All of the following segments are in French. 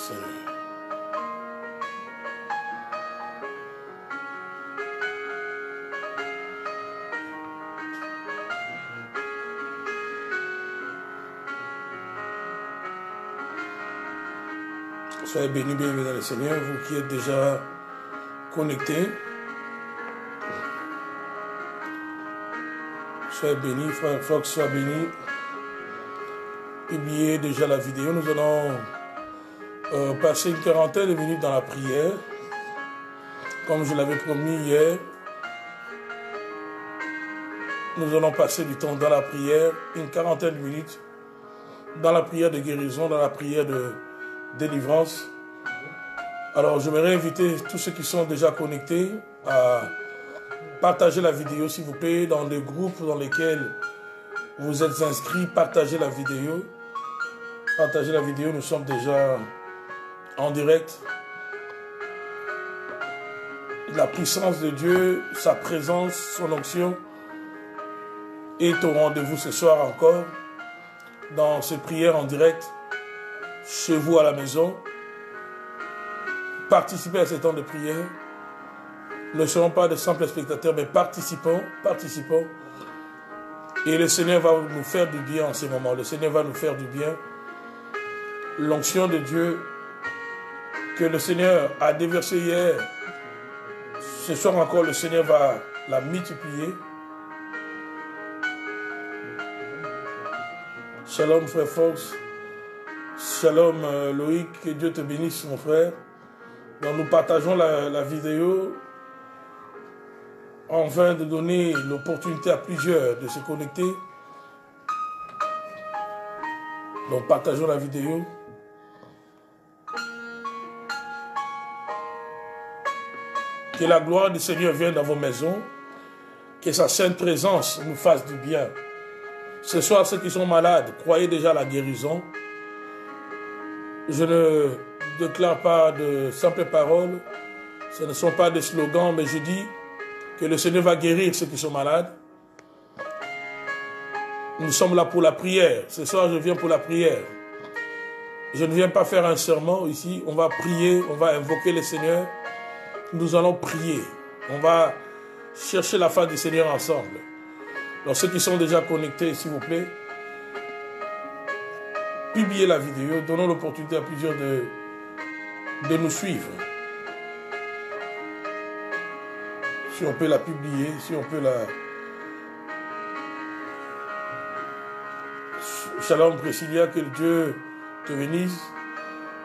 Seigneur. Soyez bénis, bienvenue dans le Seigneur, vous qui êtes déjà connectés. Soyez bénis, frère Fox, soyez bénis. Publiez déjà la vidéo. Nous allons passer une quarantaine de minutes dans la prière. Comme je l'avais promis hier, nous allons passer du temps dans la prière, une quarantaine de minutes, dans la prière de guérison, dans la prière de délivrance. Alors, j'aimerais inviter tous ceux qui sont déjà connectés à partager la vidéo, s'il vous plaît, dans des groupes dans lesquels vous êtes inscrits. Partagez la vidéo. Partagez la vidéo, nous sommes déjà en direct. La puissance de Dieu, sa présence, son onction est au rendez-vous ce soir encore dans cette prière en direct. Chez vous à la maison, participez à ce temps de prière. Ne serons pas de simples spectateurs, mais participons. Et le Seigneur va nous faire du bien en ce moment. Le Seigneur va nous faire du bien. L'onction de Dieu que le Seigneur a déversée hier, ce soir encore, le Seigneur va la multiplier. Shalom, frère Fox. Shalom Loïc, que Dieu te bénisse mon frère. Donc nous partageons la vidéo afin de donner l'opportunité à plusieurs de se connecter. Donc partageons la vidéo. Que la gloire du Seigneur vienne dans vos maisons. Que sa sainte présence nous fasse du bien. Ce soir, ceux qui sont malades, croyez déjà à la guérison. Je ne déclare pas de simples paroles, ce ne sont pas des slogans, mais je dis que le Seigneur va guérir ceux qui sont malades. Nous sommes là pour la prière. Ce soir, je viens pour la prière. Je ne viens pas faire un sermon ici. On va prier, on va invoquer le Seigneur. Nous allons prier. On va chercher la face du Seigneur ensemble. Donc ceux qui sont déjà connectés, s'il vous plaît, publiez la vidéo, donnons l'opportunité à plusieurs de nous suivre. Si on peut la publier, si on peut la... Shalom Priscilla, que Dieu te bénisse.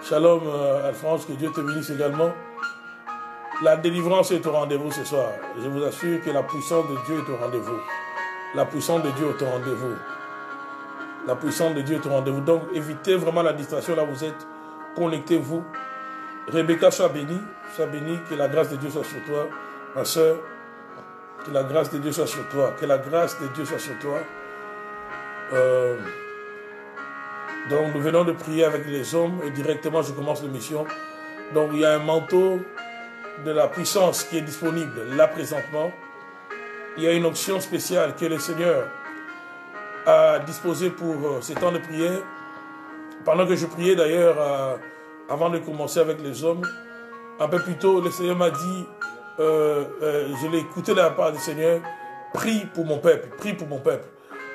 Shalom Alphonse, que Dieu te bénisse également. La délivrance est au rendez-vous ce soir. Je vous assure que la puissance de Dieu est au rendez-vous. La puissance de Dieu est au rendez-vous. La puissance de Dieu est au rendez-vous. Donc, évitez vraiment la distraction là où vous êtes. Connectez-vous. Rebecca, sois bénie. Sois bénie. Que la grâce de Dieu soit sur toi. Ma soeur, que la grâce de Dieu soit sur toi. Que la grâce de Dieu soit sur toi. Donc, nous venons de prier avec les hommes. Et directement, je commence l'émission. Donc, il y a un manteau de la puissance qui est disponible là présentement. Il y a une option spéciale que le Seigneur a disposée pour ces temps de prière. Pendant que je priais d'ailleurs, avant de commencer avec les hommes, un peu plus tôt, le Seigneur m'a dit, je l'ai écouté de la part du Seigneur, prie pour mon peuple, prie pour mon peuple.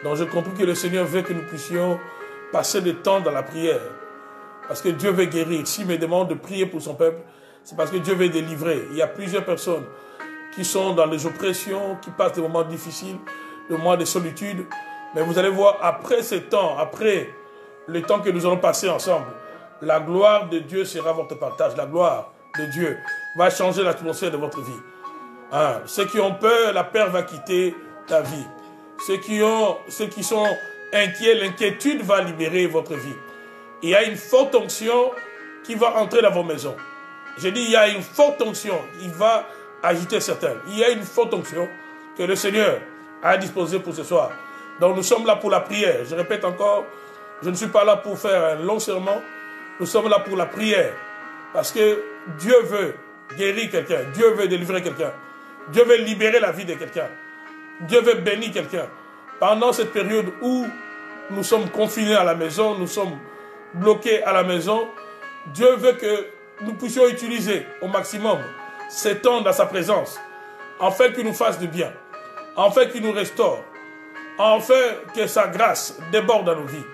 Donc j'ai compris que le Seigneur veut que nous puissions passer le temps dans la prière. Parce que Dieu veut guérir. S'il me demande de prier pour son peuple, c'est parce que Dieu veut délivrer. Il y a plusieurs personnes qui sont dans les oppressions, qui passent des moments difficiles, des moments de solitude. Mais vous allez voir, après ce temps, après le temps que nous allons passer ensemble, la gloire de Dieu sera votre partage. La gloire de Dieu va changer l'atmosphère de votre vie. Hein? Ceux qui ont peur, la peur va quitter ta vie. Ceux qui sont inquiets, l'inquiétude va libérer votre vie. Il y a une forte onction qui va entrer dans vos maisons. J'ai dit, il y a une forte onction qui va agiter certains. Il y a une forte onction que le Seigneur a disposée pour ce soir. Donc nous sommes là pour la prière. Je répète encore, je ne suis pas là pour faire un long sermon. Nous sommes là pour la prière. Parce que Dieu veut guérir quelqu'un. Dieu veut délivrer quelqu'un. Dieu veut libérer la vie de quelqu'un. Dieu veut bénir quelqu'un. Pendant cette période où nous sommes confinés à la maison, nous sommes bloqués à la maison, Dieu veut que nous puissions utiliser au maximum ces temps dans sa présence, afin qu'il nous fasse du bien, afin qu'il nous restaure, afin que sa grâce déborde dans nos vies.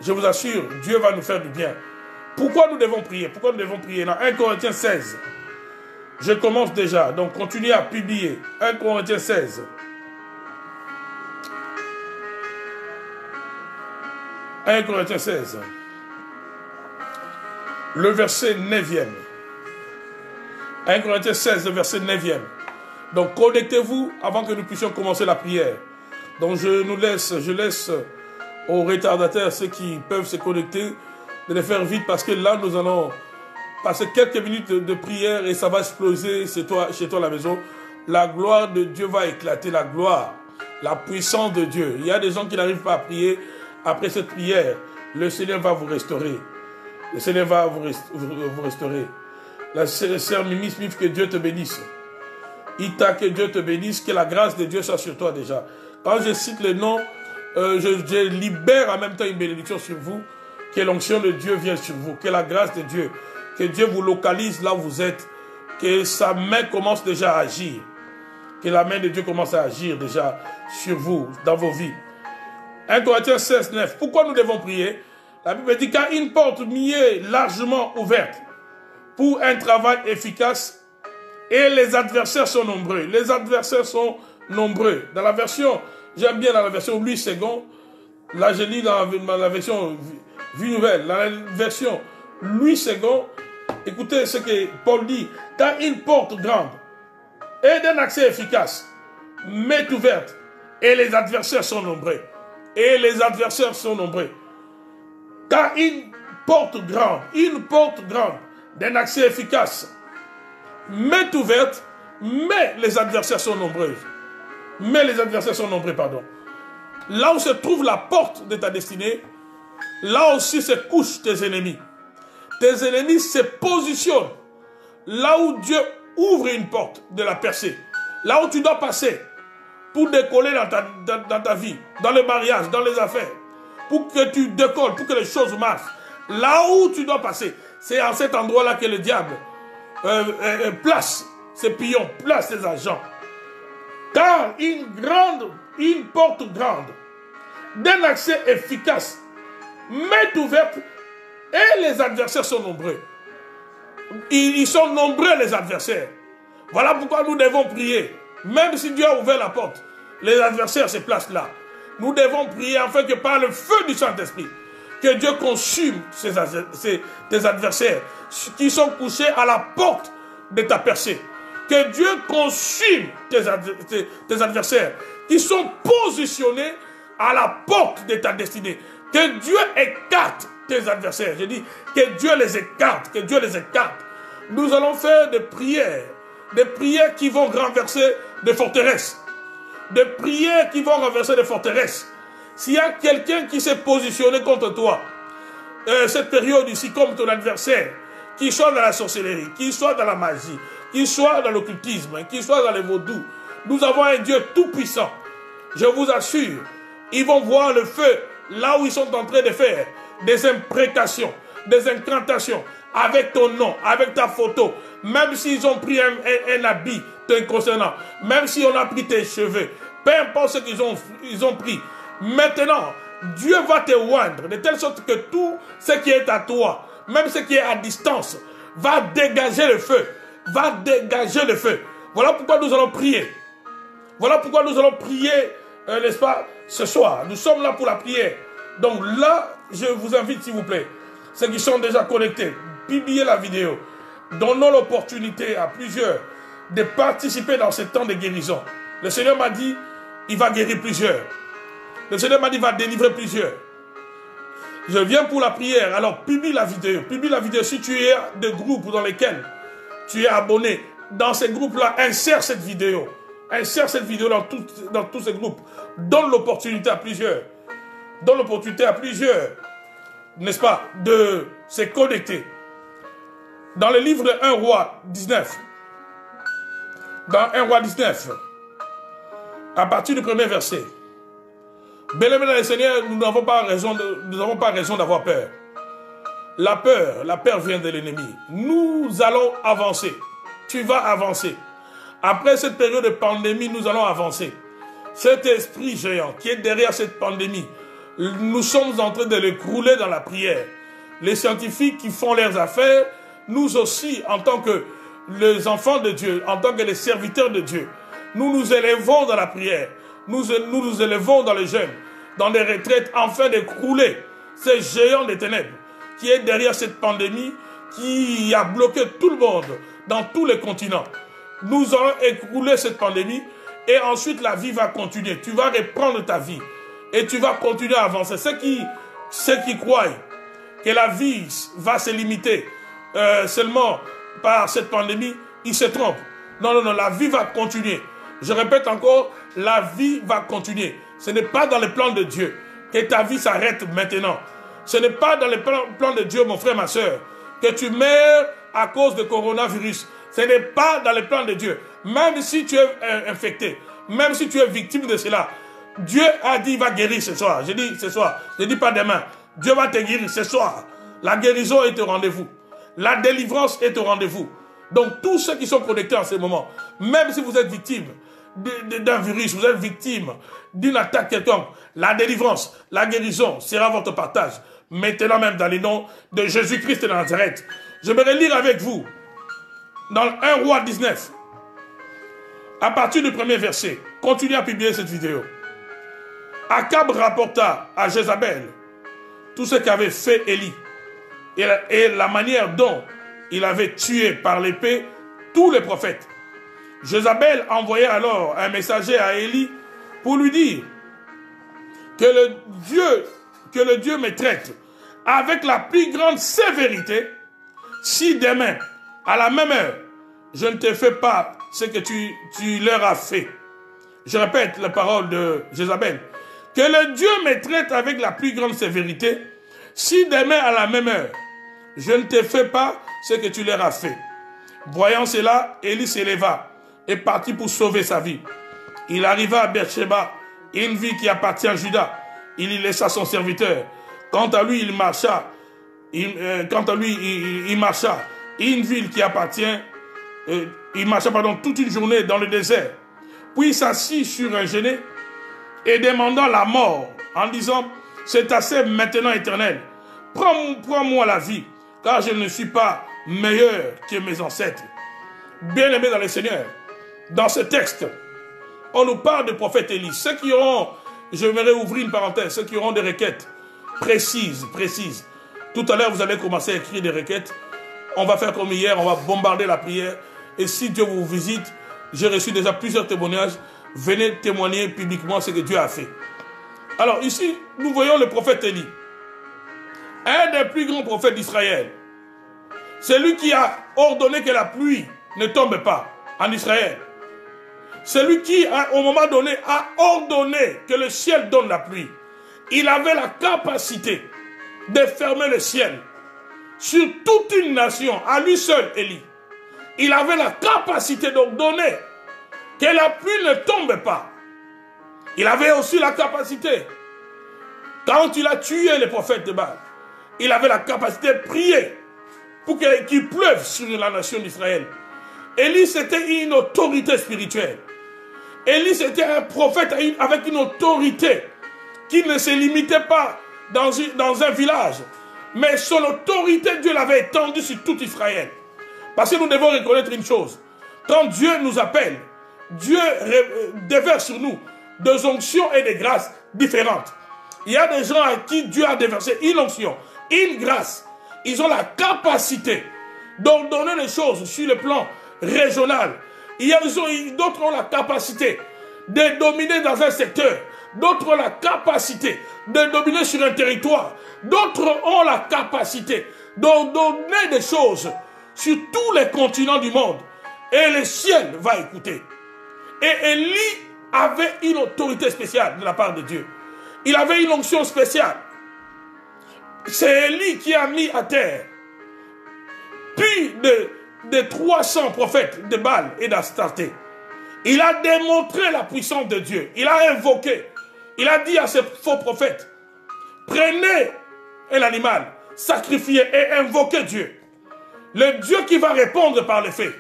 Je vous assure, Dieu va nous faire du bien. Pourquoi nous devons prier? Pourquoi nous devons prier? Dans 1 Corinthiens 16, je commence déjà, donc continuez à publier. 1 Corinthiens 16. 1 Corinthiens 16. Le verset 9e. 1 Corinthiens 16, le verset 9e. Donc connectez-vous avant que nous puissions commencer la prière. Donc je laisse aux retardataires, ceux qui peuvent se connecter, de les faire vite parce que là nous allons passer quelques minutes de prière et ça va exploser chez toi à la maison. La gloire de Dieu va éclater, la gloire, la puissance de Dieu. Il y a des gens qui n'arrivent pas à prier. Après cette prière, le Seigneur va vous restaurer. Le Seigneur va vous restaurer. La sœur Mimi Smith, que Dieu te bénisse. Ita, que Dieu te bénisse, que la grâce de Dieu soit sur toi déjà. Quand je cite le nom, je libère en même temps une bénédiction sur vous, que l'onction de Dieu vienne sur vous, que la grâce de Dieu, que Dieu vous localise là où vous êtes, que sa main commence déjà à agir, que la main de Dieu commence à agir déjà sur vous, dans vos vies. 1 Corinthiens 16, 9. Pourquoi nous devons prier? La Bible dit car une porte m'y est largement ouverte pour un travail efficace et les adversaires sont nombreux. Les adversaires sont nombreux. Dans la version, j'aime bien dans la version Louis II, là je lis dans la version Vie Nouvelle, dans la version Louis II, écoutez ce que Paul dit, car une porte grande et d'un accès efficace m'est ouverte et les adversaires sont nombreux. Et les adversaires sont nombreux. Car une porte grande d'un accès efficace m'est ouverte, mais les adversaires sont nombreux. Mais les adversaires sont nombreux, pardon. Là où se trouve la porte de ta destinée, là aussi se couchent tes ennemis. Tes ennemis se positionnent là où Dieu ouvre une porte de la percée. Là où tu dois passer pour décoller dans ta vie, dans le mariage, dans les affaires, pour que tu décolles, pour que les choses marchent. Là où tu dois passer, c'est à cet endroit-là que le diable place ses pions, place ses agents. Car une porte grande, d'un accès efficace, m'est ouverte et les adversaires sont nombreux. Ils sont nombreux les adversaires. Voilà pourquoi nous devons prier. Même si Dieu a ouvert la porte, les adversaires se placent là. Nous devons prier afin que par le feu du Saint-Esprit, que Dieu consume tes adversaires qui sont couchés à la porte de ta percée. Que Dieu consume tes adversaires qui sont positionnés à la porte de ta destinée. Que Dieu écarte tes adversaires. Je dis que Dieu les écarte, que Dieu les écarte. Nous allons faire des prières qui vont renverser des forteresses. Des prières qui vont renverser des forteresses. S'il y a quelqu'un qui s'est positionné contre toi, cette période ici, comme ton adversaire, qu'il soit dans la sorcellerie, qu'il soit dans la magie, qu'il soit dans l'occultisme, qu'il soit dans les vaudous, nous avons un Dieu tout-puissant. Je vous assure, ils vont voir le feu là où ils sont en train de faire des imprécations, des incantations, avec ton nom, avec ta photo, même s'ils ont pris un habit te concernant, même si on a pris tes cheveux, peu importe ce qu'ils ont pris. Maintenant, Dieu va te oindre de telle sorte que tout ce qui est à toi, même ce qui est à distance, va dégager le feu. Va dégager le feu. Voilà pourquoi nous allons prier. Voilà pourquoi nous allons prier, n'est-ce pas, ce soir. Nous sommes là pour la prière. Donc là, je vous invite, s'il vous plaît, ceux qui sont déjà connectés, publiez la vidéo. Donnons l'opportunité à plusieurs de participer dans ce temps de guérison. Le Seigneur m'a dit, il va guérir plusieurs. Le Seigneur m'a dit, il va délivrer plusieurs. Je viens pour la prière, alors publie la vidéo. Publie la vidéo. Si tu es de groupes dans lesquels tu es abonné, dans ces groupes-là, insère cette vidéo. Insère cette vidéo dans tous ces groupes. Donne l'opportunité à plusieurs. Donne l'opportunité à plusieurs, n'est-ce pas, de se connecter. Dans le livre de 1 Roi 19, dans 1 Roi 19, à partir du premier verset, bien-aimés dans le Seigneur, nous n'avons pas raison d'avoir peur. la peur vient de l'ennemi. Nous allons avancer. Tu vas avancer. Après cette période de pandémie, nous allons avancer. Cet esprit géant qui est derrière cette pandémie, nous sommes en train de l'écrouler dans la prière. Les scientifiques qui font leurs affaires, nous aussi, en tant que les enfants de Dieu, en tant que les serviteurs de Dieu, nous nous élevons dans la prière. Nous nous élevons dans le jeûne, dans les retraites, afin d'écrouler ces géants des ténèbres qui est derrière cette pandémie, qui a bloqué tout le monde dans tous les continents. Nous allons écrouler cette pandémie et ensuite la vie va continuer. Tu vas reprendre ta vie et tu vas continuer à avancer. Ceux qui croient que la vie va se limiter seulement par cette pandémie, ils se trompent. Non, non, non, la vie va continuer. Je répète encore, la vie va continuer. Ce n'est pas dans le plan de Dieu que ta vie s'arrête maintenant. Ce n'est pas dans le plan de Dieu, mon frère, ma soeur, que tu meurs à cause de coronavirus. Ce n'est pas dans le plan de Dieu. Même si tu es infecté, même si tu es victime de cela, Dieu a dit qu'il va guérir ce soir. Je dis ce soir, je dis pas demain. Dieu va te guérir ce soir. La guérison est au rendez-vous. La délivrance est au rendez-vous. Donc tous ceux qui sont connectés en ce moment, même si vous êtes victime d'un virus, vous êtes victime d'une attaque quelconque, la délivrance, la guérison sera votre partage. Maintenant même dans les noms de Jésus-Christ de Nazareth. Je vais lire avec vous dans 1 Roi 19, à partir du premier verset. Continuez à publier cette vidéo. Akab rapporta à Jézabel tout ce qu'avait fait Élie et la manière dont il avait tué par l'épée tous les prophètes. Jézabel envoya alors un messager à Élie pour lui dire que le Dieu me traite avec la plus grande sévérité si demain, à la même heure, je ne te fais pas ce que tu leur as fait. Je répète la parole de Jézabel. Que le Dieu me traite avec la plus grande sévérité si demain, à la même heure, je ne te fais pas ce que tu leur as fait. Voyant cela, Élie s'éleva et partit pour sauver sa vie. Il arriva à Beersheba, une ville qui appartient à Juda. Il y laissa son serviteur. Quant à lui, il marcha. Il marcha. Une ville qui appartient. Il marcha toute une journée dans le désert. Puis il s'assit sur un genêt et demandant la mort en disant: c'est assez maintenant, Éternel. Prends-moi la vie, car je ne suis pas meilleur que mes ancêtres. Bien-aimés dans le Seigneur, dans ce texte, on nous parle de prophète Élie. Ceux qui auront, je vais ouvrir une parenthèse, ceux qui auront des requêtes précises. Tout à l'heure, vous allez commencer à écrire des requêtes. On va faire comme hier, on va bombarder la prière. Et si Dieu vous visite, j'ai reçu déjà plusieurs témoignages. Venez témoigner publiquement ce que Dieu a fait. Alors ici, nous voyons le prophète Élie. Un des plus grands prophètes d'Israël. C'est lui qui a ordonné que la pluie ne tombe pas en Israël. C'est lui qui, au moment donné, a ordonné que le ciel donne la pluie. Il avait la capacité de fermer le ciel sur toute une nation, à lui seul, Élie. Il avait la capacité d'ordonner que la pluie ne tombe pas. Il avait aussi la capacité, quand il a tué les prophètes de Baal, il avait la capacité de prier pour qu'il pleuve sur la nation d'Israël. Élie, c'était une autorité spirituelle. Élie, c'était un prophète avec une autorité qui ne se limitait pas dans un village. Mais son autorité, Dieu l'avait étendue sur tout Israël. Parce que nous devons reconnaître une chose. Quand Dieu nous appelle, Dieu déverse sur nous des onctions et des grâces différentes. Il y a des gens à qui Dieu a déversé une onction, une grâce. Ils ont la capacité d'ordonner les choses sur le plan régional. D'autres ont la capacité de dominer dans un secteur. D'autres ont la capacité de dominer sur un territoire. D'autres ont la capacité d'ordonner des choses sur tous les continents du monde. Et le ciel va écouter. Et Élie avait une autorité spéciale de la part de Dieu. Il avait une onction spéciale. C'est Élie qui a mis à terre plus de 300 prophètes de Baal et d'Astarté. Il a démontré la puissance de Dieu. Il a invoqué. Il a dit à ces faux prophètes: prenez un animal. sacrifier et invoquer Dieu. Le Dieu qui va répondre par les faits,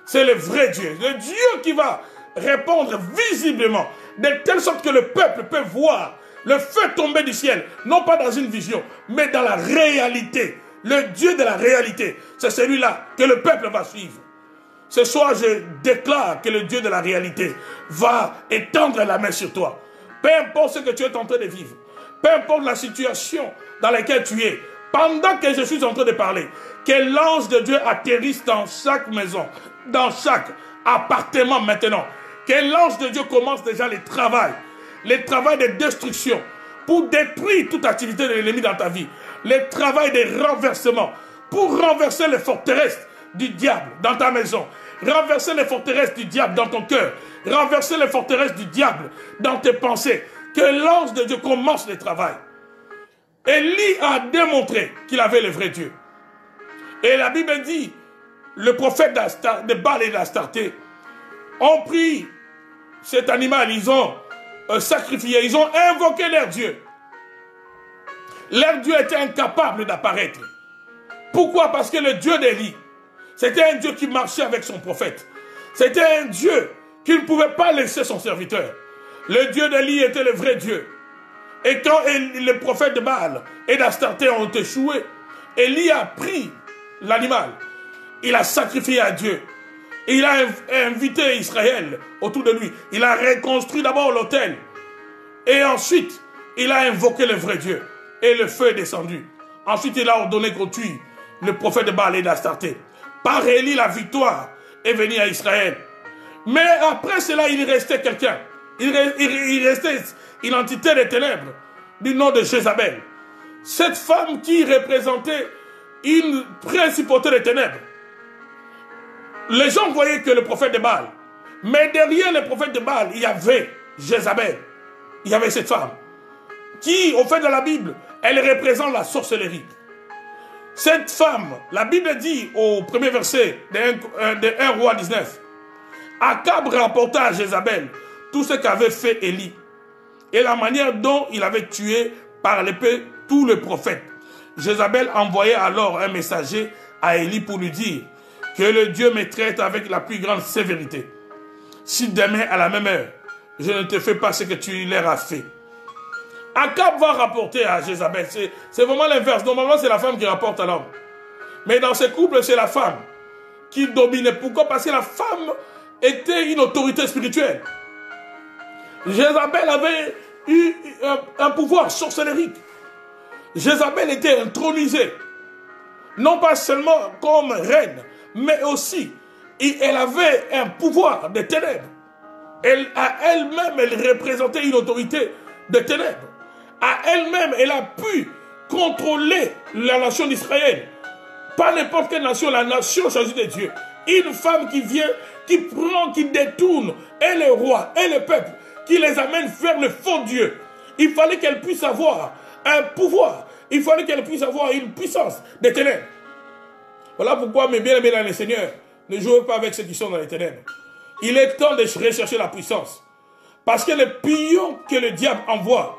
c'est le vrai Dieu. Le Dieu qui va répondre visiblement, de telle sorte que le peuple peut voir le feu tomber du ciel, non pas dans une vision, mais dans la réalité. Le Dieu de la réalité, c'est celui-là que le peuple va suivre. Ce soir, je déclare que le Dieu de la réalité va étendre la main sur toi. Peu importe ce que tu es en train de vivre, peu importe la situation dans laquelle tu es, pendant que je suis en train de parler, que l'ange de Dieu atterrisse dans chaque maison, dans chaque appartement maintenant. Que l'ange de Dieu commence déjà les travaux de destruction pour détruire toute activité de l'ennemi dans ta vie. Les travaux de renversement pour renverser les forteresses du diable dans ta maison. Renverser les forteresses du diable dans ton cœur. Renverser les forteresses du diable dans tes pensées. Que l'ange de Dieu commence le travail. Élie a démontré qu'il avait le vrai Dieu. Et la Bible dit, le prophète de Baal et d'Astarté ont pris cet animal, ils ont sacrifié, ils ont invoqué leur Dieu. Leur Dieu était incapable d'apparaître. Pourquoi? Parce que le Dieu d'Élie, c'était un Dieu qui marchait avec son prophète. C'était un Dieu qui ne pouvait pas laisser son serviteur. Le Dieu d'Élie était le vrai Dieu. Et quand les prophètes de Baal et d'Astarté ont échoué, Élie a pris l'animal. Il a sacrifié à Dieu. Il a invité Israël autour de lui. Il a reconstruit d'abord l'autel. Et ensuite, il a invoqué le vrai Dieu. Et le feu est descendu. Ensuite, il a ordonné qu'on tue le prophète de Baal et d'Astarté. Par Élie, la victoire est venue à Israël. Mais après cela, il restait quelqu'un. Il restait une entité des ténèbres du nom de Jézabel. Cette femme qui représentait une principauté des ténèbres. Les gens voyaient que le prophète de Baal. Mais derrière le prophète de Baal, il y avait Jézabel. Il y avait cette femme. Qui, au fait de la Bible, elle représente la sorcellerie. Cette femme, la Bible dit au premier verset de 1 roi 19. Akab rapporta à Jézabel tout ce qu'avait fait Élie. Et la manière dont il avait tué par l'épée tous les prophètes. Jézabel envoyait alors un messager à Élie pour lui dire que le Dieu me traite avec la plus grande sévérité. Si demain à la même heure, je ne te fais pas ce que tu leur as fait. Akab va rapporter à Jézabel. C'est vraiment l'inverse. Normalement, c'est la femme qui rapporte à l'homme. Mais dans ce couple, c'est la femme qui dominait. Pourquoi? Parce que la femme était une autorité spirituelle. Jézabel avait eu un pouvoir sorcellérique. Jézabel était intronisée. Non pas seulement comme reine, mais aussi, elle avait un pouvoir de ténèbres. À elle-même, elle représentait une autorité de ténèbres. À elle-même, elle a pu contrôler la nation d'Israël. Pas n'importe quelle nation, la nation choisie de Dieu. Une femme qui vient, qui prend, qui détourne, et les rois, et le peuple, qui les amène vers le faux Dieu. Il fallait qu'elle puisse avoir un pouvoir. Il fallait qu'elle puisse avoir une puissance des ténèbres. Voilà pourquoi, mes bien-aimés dans le Seigneur, ne jouez pas avec ceux qui sont dans les ténèbres. Il est temps de rechercher la puissance. Parce que le pion que le diable envoie,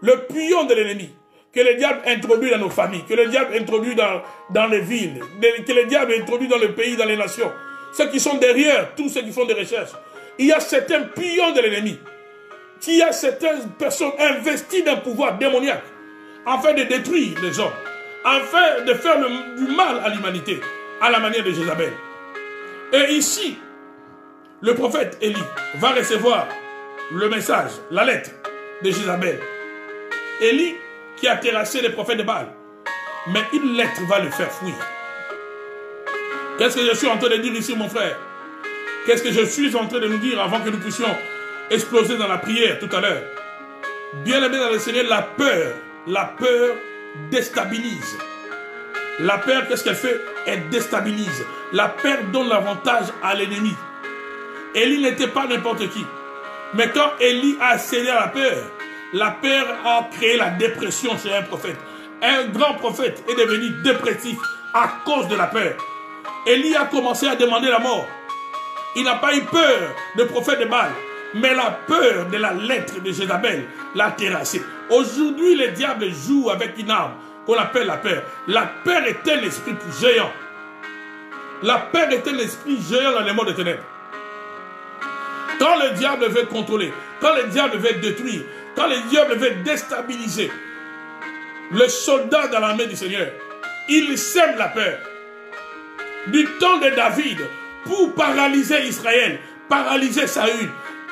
le pion de l'ennemi, que le diable introduit dans nos familles, que le diable introduit dans les villes, que le diable introduit dans le pays, dans les nations, ceux qui sont derrière, tous ceux qui font des recherches, il y a certains pions de l'ennemi, il y a certaines personnes investies d'un pouvoir démoniaque, afin de détruire les gens, afin de faire du mal à l'humanité, à la manière de Jézabel. Et ici, le prophète Élie va recevoir le message, la lettre de Jézabel. Élie qui a terrassé les prophètes de Baal. Mais une lettre va le faire fuir. Qu'est-ce que je suis en train de dire ici, mon frère? Qu'est-ce que je suis en train de nous dire avant que nous puissions exploser dans la prière tout à l'heure? Bien-aimé dans le Seigneur, la peur déstabilise. La peur, qu'est-ce qu'elle fait? Elle déstabilise. La peur donne l'avantage à l'ennemi. Élie n'était pas n'importe qui. Mais quand Élie a cédé à la peur a créé la dépression chez un prophète. Un grand prophète est devenu dépressif à cause de la peur. Élie a commencé à demander la mort. Il n'a pas eu peur de prophète de Baal, mais la peur de la lettre de Jézabel l'a terrassé. Aujourd'hui, le diable joue avec une arme qu'on appelle la peur. La peur est un esprit géant. La peur est un esprit géant dans les mondes des ténèbres. Quand le diable veut contrôler, quand le diable veut détruire, quand le diable veut déstabiliser le soldat dans l'armée du Seigneur, il sème la peur. Du temps de David, pour paralyser Israël, paralyser Saül,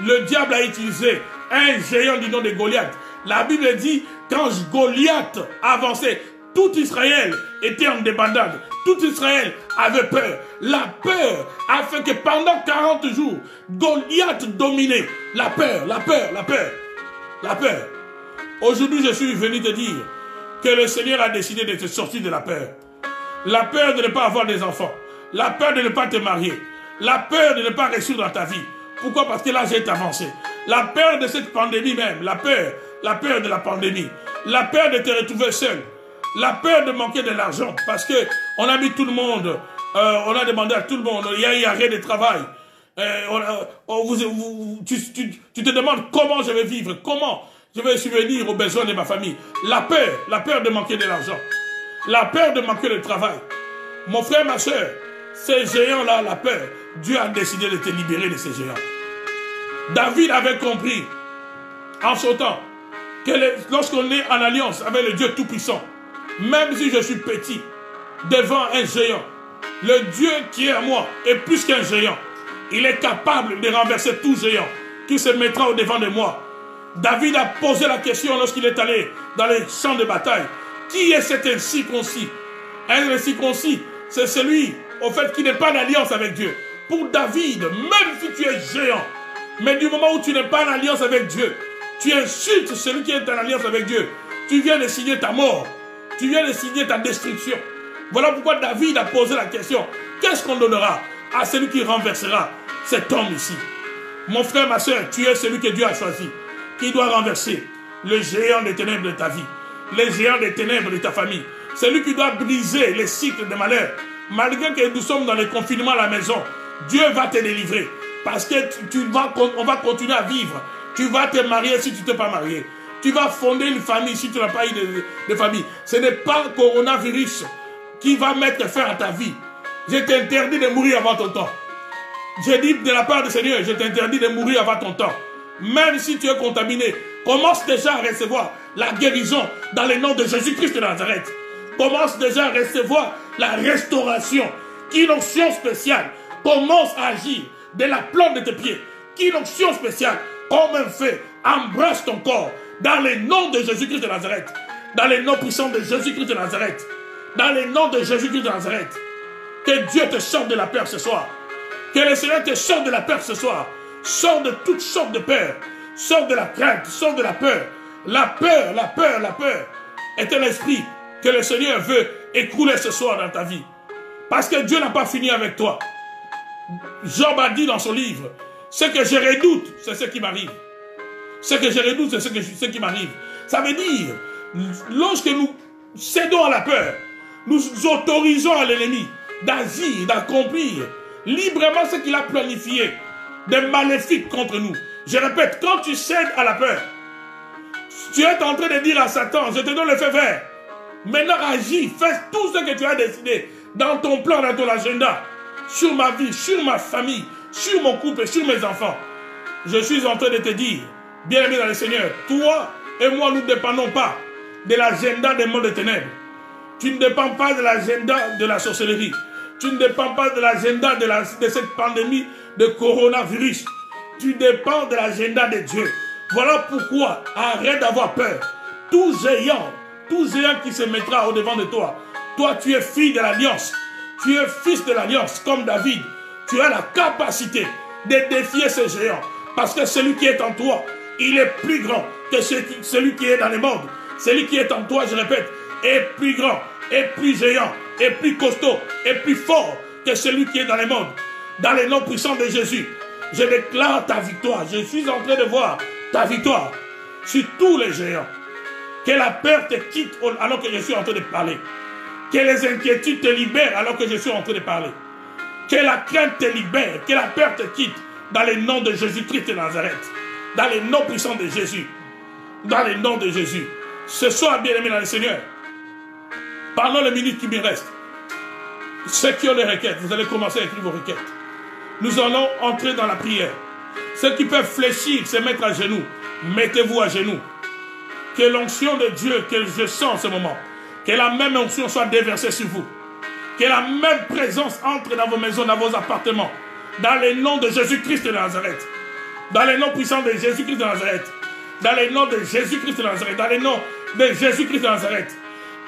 le diable a utilisé un géant du nom de Goliath. La Bible dit, quand Goliath avançait, tout Israël était en débandade. Tout Israël avait peur. La peur a fait que pendant 40 jours, Goliath dominait. La peur, la peur, la peur, la peur. Aujourd'hui, je suis venu te dire que le Seigneur a décidé de te sortir de la peur. La peur de ne pas avoir des enfants. La peur de ne pas te marier. La peur de ne pas réussir dans ta vie. Pourquoi? Parce que l'âge est avancé. La peur de cette pandémie même. La peur de la pandémie. La peur de te retrouver seul. La peur de manquer de l'argent. Parce que on a mis tout le monde, on a demandé à tout le monde, il y a eu arrêt de travail. Tu te demandes comment je vais vivre, comment je vais subvenir aux besoins de ma famille. La peur de manquer de l'argent. La peur de manquer de travail. Mon frère, ma soeur, ces géants-là, la peur, Dieu a décidé de te libérer de ces géants. David avait compris, en son temps, que lorsqu'on est en alliance avec le Dieu Tout-Puissant, même si je suis petit, devant un géant, le Dieu qui est à moi est plus qu'un géant. Il est capable de renverser tout géant qui se mettra au-devant de moi. David a posé la question lorsqu'il est allé dans les champs de bataille. Qui est cet incirconcis? Un incirconcis, c'est celui, au fait, qui n'est pas en alliance avec Dieu. Pour David, même si tu es géant, mais du moment où tu n'es pas en alliance avec Dieu, tu insultes celui qui est en alliance avec Dieu. Tu viens de signer ta mort. Tu viens de signer ta destruction. Voilà pourquoi David a posé la question. Qu'est-ce qu'on donnera à celui qui renversera cet homme ici? Mon frère, ma soeur, tu es celui que Dieu a choisi, qui doit renverser le géant des ténèbres de ta vie, les géants des ténèbres de ta famille. Celui qui doit briser les cycles de malheur. Malgré que nous sommes dans le confinement à la maison, Dieu va te délivrer. Parce que on va continuer à vivre. Tu vas te marier si tu ne t'es pas marié. Tu vas fonder une famille si tu n'as pas eu de famille. Ce n'est pas le coronavirus qui va mettre fin à ta vie. Je t'interdis de mourir avant ton temps. J'ai dit de la part du Seigneur, je t'interdis de mourir avant ton temps. Même si tu es contaminé, commence déjà à recevoir la guérison dans le nom de Jésus-Christ de Nazareth. Commence déjà à recevoir la restauration. Qu'une onction spéciale commence à agir de la plante de tes pieds. Qu'une onction spéciale, comme un feu, embrasse ton corps. Dans le nom de Jésus-Christ de Nazareth. Dans le nom puissant de Jésus-Christ de Nazareth. Dans le nom de Jésus-Christ de Nazareth. Que Dieu te sorte de la peur ce soir. Que le Seigneur te sorte de la peur ce soir. Sors de toutes sortes de peur. Sors de la crainte. Sors de la peur. La peur, la peur, la peur est un esprit que le Seigneur veut écrouler ce soir dans ta vie. Parce que Dieu n'a pas fini avec toi. Job a dit dans son livre, ce que je redoute, c'est ce qui m'arrive. Ce que je redoute, c'est ce qui m'arrive. Ça veut dire, lorsque nous cédons à la peur, nous autorisons à l'ennemi d'agir, d'accomplir librement ce qu'il a planifié, des maléfiques contre nous. Je répète, quand tu cèdes à la peur, tu es en train de dire à Satan, je te donne le feu vert. Maintenant agis, fais tout ce que tu as décidé dans ton plan, dans ton agenda, sur ma vie, sur ma famille, sur mon couple, sur mes enfants. Je suis en train de te dire, bien-aimé dans le Seigneur, toi et moi, nous ne dépendons pas de l'agenda des mondes des ténèbres. Tu ne dépends pas de l'agenda de la sorcellerie. Tu ne dépends pas de l'agenda de cette pandémie de coronavirus. Tu dépends de l'agenda de Dieu. Voilà pourquoi, arrête d'avoir peur. Tout géant qui se mettra au-devant de toi, toi tu es fille de l'alliance. Tu es fils de l'alliance, comme David. Tu as la capacité de défier ce géant. Parce que celui qui est en toi, il est plus grand que celui qui est dans les mondes. Celui qui est en toi, je répète, est plus grand, est plus géant, est plus costaud, est plus fort que celui qui est dans les mondes. Dans le nom puissant de Jésus, je déclare ta victoire. Je suis en train de voir ta victoire sur tous les géants. Que la peur te quitte alors que je suis en train de parler. Que les inquiétudes te libèrent alors que je suis en train de parler. Que la crainte te libère, que la peur te quitte dans le nom de Jésus-Christ de Nazareth. Dans le nom puissant de Jésus. Dans le nom de Jésus. Ce soir, bien-aimé dans le Seigneur, pendant les minutes qui me restent, ceux qui ont des requêtes, vous allez commencer à écrire vos requêtes. Nous allons entrer dans la prière. Ceux qui peuvent fléchir, se mettre à genoux, mettez-vous à genoux. Que l'onction de Dieu que je sens en ce moment, que la même onction soit déversée sur vous. Que la même présence entre dans vos maisons, dans vos appartements. Dans le nom de Jésus-Christ de Nazareth. Dans le nom puissant de Jésus-Christ de Nazareth. Dans le nom de Jésus-Christ de Nazareth. Dans le nom de Jésus-Christ de Nazareth.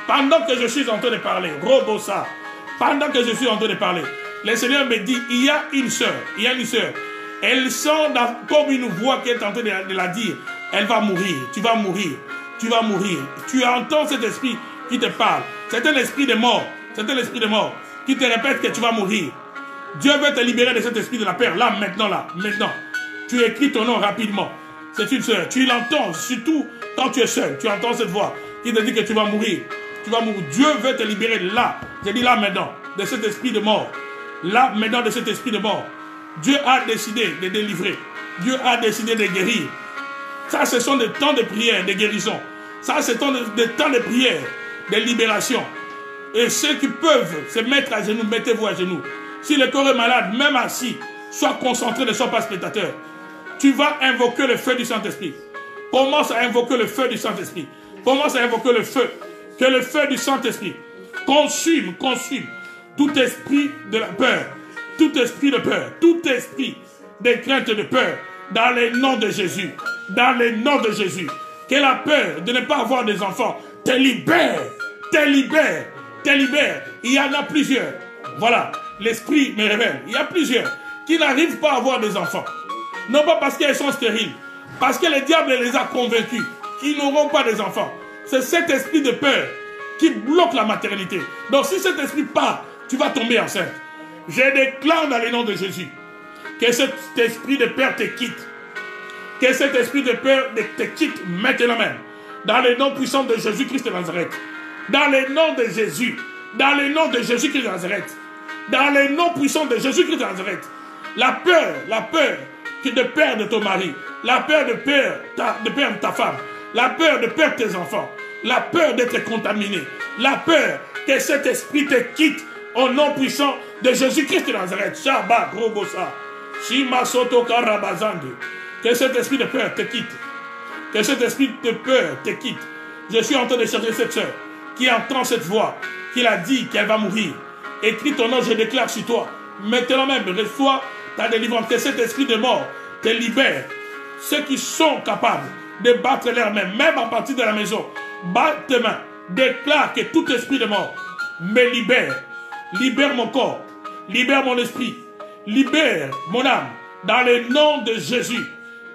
Pendant que je suis en train de parler, Robosa, pendant que je suis en train de parler, le Seigneur me dit, il y a une sœur, elle sent comme une voix qui est en train de la dire, elle va mourir, tu vas mourir, tu vas mourir. Tu entends cet esprit qui te parle, c'est un esprit de mort, qui te répète que tu vas mourir. Dieu veut te libérer de cet esprit de la peur, là, maintenant. Tu écris ton nom rapidement. C'est une sœur, tu l'entends, surtout quand tu es seul, tu entends cette voix qui te dit que tu vas mourir. Tu vas mourir. Dieu veut te libérer là. Je dis là maintenant, de cet esprit de mort. Là maintenant de cet esprit de mort. Dieu a décidé de délivrer. Dieu a décidé de guérir. Ça, ce sont des temps de prière, de guérison. Ça, ce sont des temps de prière, de libération. Et ceux qui peuvent se mettre à genoux, mettez-vous à genoux. Si le corps est malade, même assis, sois concentré, ne sois pas spectateur. Tu vas invoquer le feu du Saint-Esprit. Commence à invoquer le feu du Saint-Esprit. Commence à invoquer le feu. Que le feu du Saint-Esprit consume tout esprit de la peur, tout esprit de peur, tout esprit de crainte de peur, dans le nom de Jésus, dans le nom de Jésus. Que la peur de ne pas avoir des enfants te libère, te libère, te libère. Il y en a plusieurs. Voilà, l'esprit me révèle. Il y a plusieurs qui n'arrivent pas à avoir des enfants. Non pas parce qu'elles sont stériles, parce que le diable les a convaincus qu'ils n'auront pas des enfants. C'est cet esprit de peur qui bloque la maternité. Donc si cet esprit part, tu vas tomber enceinte. Je déclare dans le nom de Jésus que cet esprit de peur te quitte. Que cet esprit de peur te quitte maintenant même. Dans le nom puissant de Jésus-Christ de Nazareth. Dans le nom de Jésus. Dans le nom de Jésus-Christ de Nazareth. Dans le nom puissant de Jésus-Christ de Nazareth. La peur de perdre ton mari. La peur de perdre ta femme. La peur de perdre tes enfants. La peur d'être contaminé. La peur que cet esprit te quitte au nom puissant de Jésus-Christ de Nazareth. Shabbat, Robosa. Shima Soto Karabazande. Que cet esprit de peur te quitte. Que cet esprit de peur te quitte. Je suis en train de chercher cette soeur qui entend cette voix, qui a dit qu'elle va mourir. Écris ton nom, je déclare sur toi. Maintenant même, reçois ta délivrance. Que cet esprit de mort te libère. Ceux qui sont capables de battre leurs mains, même à partir de la maison, batte tes mains. Déclare que tout esprit de mort me libère. Libère mon corps. Libère mon esprit. Libère mon âme. Dans le nom de Jésus.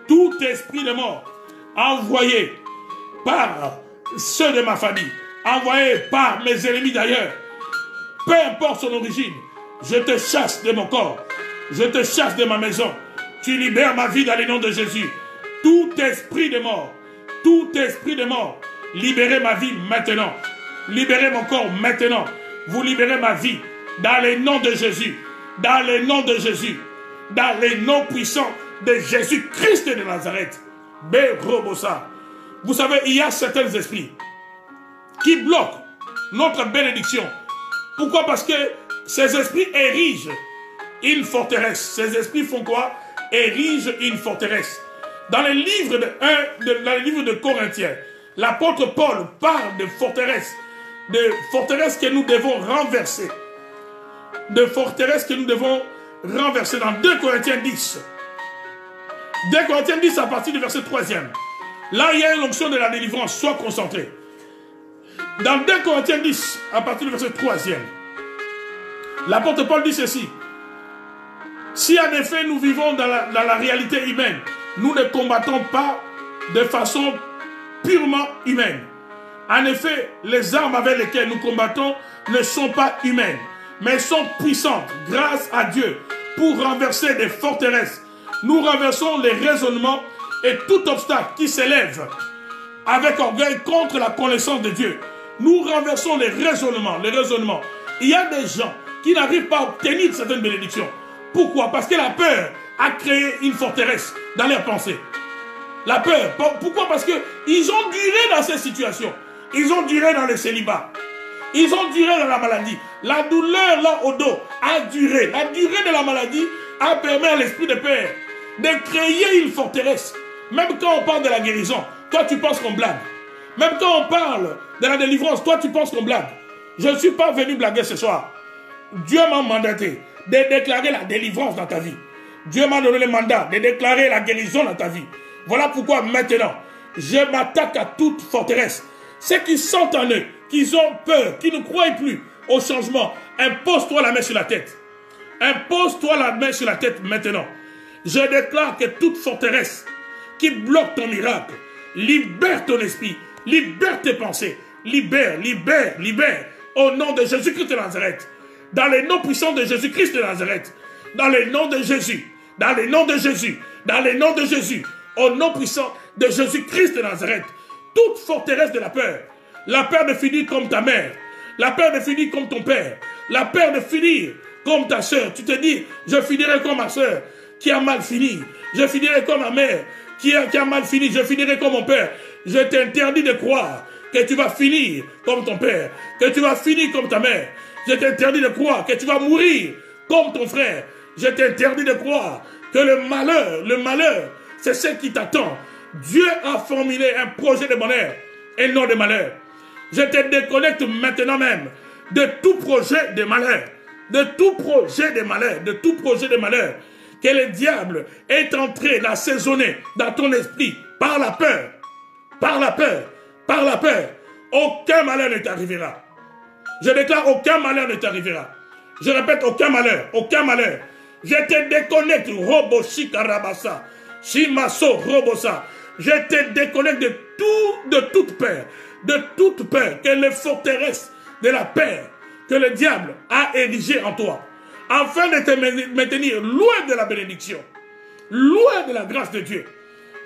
Tout esprit de mort envoyé par ceux de ma famille, envoyé par mes ennemis d'ailleurs, peu importe son origine, je te chasse de mon corps. Je te chasse de ma maison. Tu libères ma vie dans le nom de Jésus. Tout esprit de mort, libérez ma vie maintenant. Libérez mon corps maintenant. Vous libérez ma vie dans le nom de Jésus. Dans le nom de Jésus. Dans le nom puissant de Jésus-Christ de Nazareth. Bérobosa. Vous savez, il y a certains esprits qui bloquent notre bénédiction. Pourquoi? Parce que ces esprits érigent une forteresse. Ces esprits font quoi? Érigent une forteresse. Dans le livre de Corinthiens, l'apôtre Paul parle de forteresses que nous devons renverser. De forteresses que nous devons renverser dans 2 Corinthiens 10. 2 Corinthiens 10 à partir du verset 3e. Là, il y a une onction de la délivrance. Sois concentré. Dans 2 Corinthiens 10 à partir du verset 3e, l'apôtre Paul dit ceci. Si en effet nous vivons dans la réalité humaine, nous ne combattons pas de façon purement humaine. En effet, les armes avec lesquelles nous combattons ne sont pas humaines, mais sont puissantes grâce à Dieu pour renverser des forteresses. Nous renversons les raisonnements et tout obstacle qui s'élève avec orgueil contre la connaissance de Dieu. Nous renversons les raisonnements. Il y a des gens qui n'arrivent pas à obtenir certaines bénédictions. Pourquoi? Parce que la peur a créé une forteresse dans leurs pensées. La peur. Pourquoi? Parce qu'ils ont duré dans ces situations. Ils ont duré dans le célibat. Ils ont duré dans la maladie. La douleur là au dos a duré. La durée de la maladie a permis à l'esprit de Père de créer une forteresse. Même quand on parle de la guérison, toi tu penses qu'on blague. Même quand on parle de la délivrance, toi tu penses qu'on blague. Je ne suis pas venu blaguer ce soir. Dieu m'a mandaté de déclarer la délivrance dans ta vie. Dieu m'a donné le mandat de déclarer la guérison dans ta vie. Voilà pourquoi maintenant, je m'attaque à toute forteresse. Ceux qui sentent en eux, qui ont peur, qui ne croient plus au changement, impose-toi la main sur la tête. Impose-toi la main sur la tête maintenant. Je déclare que toute forteresse qui bloque ton miracle, libère ton esprit, libère tes pensées, libère, libère, libère, au nom de Jésus-Christ de Nazareth. Dans les noms puissants de Jésus-Christ de Nazareth. Dans les noms de Jésus. Dans les noms de Jésus. Dans les noms de Jésus. Au nom puissant de Jésus-Christ de Nazareth. Toute forteresse de la peur de finir comme ta mère, la peur de finir comme ton père, la peur de finir comme ta soeur. Tu te dis, je finirai comme ma soeur qui a mal fini. Je finirai comme ma mère qui a mal fini. Je finirai comme mon père. Je t'interdis de croire que tu vas finir comme ton père, que tu vas finir comme ta mère. Je t'interdis de croire que tu vas mourir comme ton frère. Je t'interdis de croire que le malheur, c'est ce qui t'attend. Dieu a formulé un projet de bonheur et non de malheur. Je te déconnecte maintenant même de tout projet de malheur. De tout projet de malheur. De tout projet de malheur. Que le diable est entré d'assaisonner dans ton esprit par la peur. Par la peur. Par la peur. Aucun malheur ne t'arrivera. Je déclare aucun malheur ne t'arrivera. Je répète aucun malheur. Aucun malheur. Je te déconnecte. Robo Shikarabasa. Shimaso Robosa. Je te déconnecte de toute peur. De toute peur. Que les forteresses de la peur que le diable a érigées en toi. Afin de te maintenir loin de la bénédiction. Loin de la grâce de Dieu.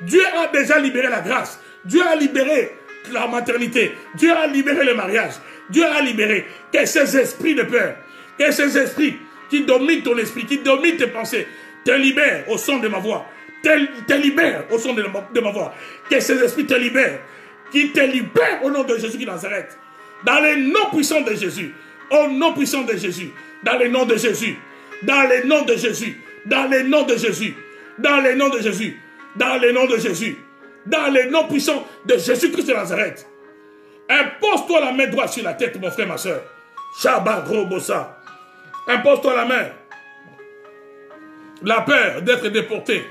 Dieu a déjà libéré la grâce. Dieu a libéré la maternité. Dieu a libéré le mariage. Dieu a libéré. Que ces esprits de peur, que ces esprits qui dominent ton esprit, qui dominent tes pensées, te libèrent au son de ma voix. Te libèrent au son de ma voix. Que ces esprits te libèrent. Qui te libèrent au nom de Jésus qui Nazareth. Dans les noms puissants de Jésus. Au nom puissant de Jésus. Dans les noms de Jésus. Dans les noms de Jésus. Dans les noms de Jésus. Dans les noms de Jésus. Dans les noms de Jésus. Dans les noms puissants de Jésus-Christ de Nazareth. Impose-toi la main droite sur la tête, mon frère, ma soeur. Shabbat Robosa. Impose-toi la main. La peur d'être déporté.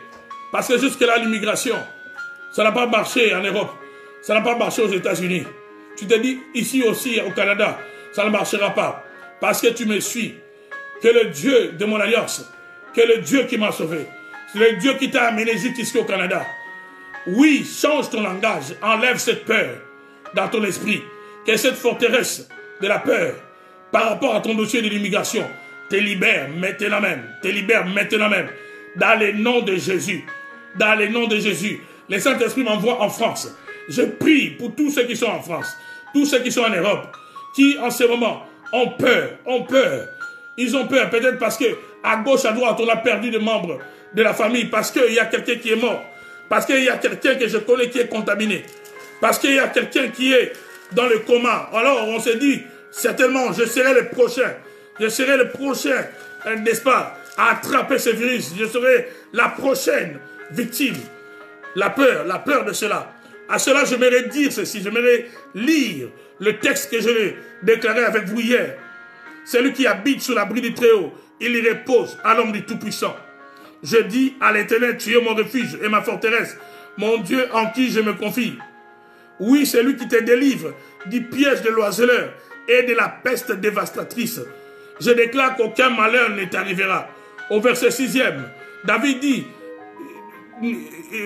Parce que jusque-là, l'immigration, ça n'a pas marché en Europe. Ça n'a pas marché aux États-Unis. Tu te dis, ici aussi, au Canada, ça ne marchera pas. Parce que tu me suis. Que le Dieu de mon alliance, que le Dieu qui m'a sauvé, c'est le Dieu qui t'a amené jusqu'ici au Canada. Oui, change ton langage. Enlève cette peur dans ton esprit. Que cette forteresse de la peur, par rapport à ton dossier de l'immigration, te libère maintenant même. Te libère maintenant même. Dans les noms de Jésus. Dans les noms de Jésus. Le Saint-Esprit m'envoie en France. Je prie pour tous ceux qui sont en France. Tous ceux qui sont en Europe. Qui en ce moment ont peur. Ont peur. Ils ont peur. Peut-être parce que à gauche, à droite, on a perdu des membres de la famille. Parce qu'il y a quelqu'un qui est mort. Parce qu'il y a quelqu'un que je connais qui est contaminé. Parce qu'il y a quelqu'un qui est dans le coma. Alors on se dit, certainement, je serai le prochain. Je serai le prochain, n'est-ce pas, à attraper ce virus. Je serai la prochaine victime. La peur de cela. À cela, j'aimerais dire ceci. J'aimerais lire le texte que je l'ai déclaré avec vous hier. Celui qui habite sous l'abri du Très-Haut, il y repose à l'homme du Tout-Puissant. Je dis à l'Éternel, tu es mon refuge et ma forteresse, mon Dieu en qui je me confie. Oui, c'est lui qui te délivre du piège de l'oiseleur et de la peste dévastatrice. Je déclare qu'aucun malheur ne t'arrivera. Au verset 6e, David dit,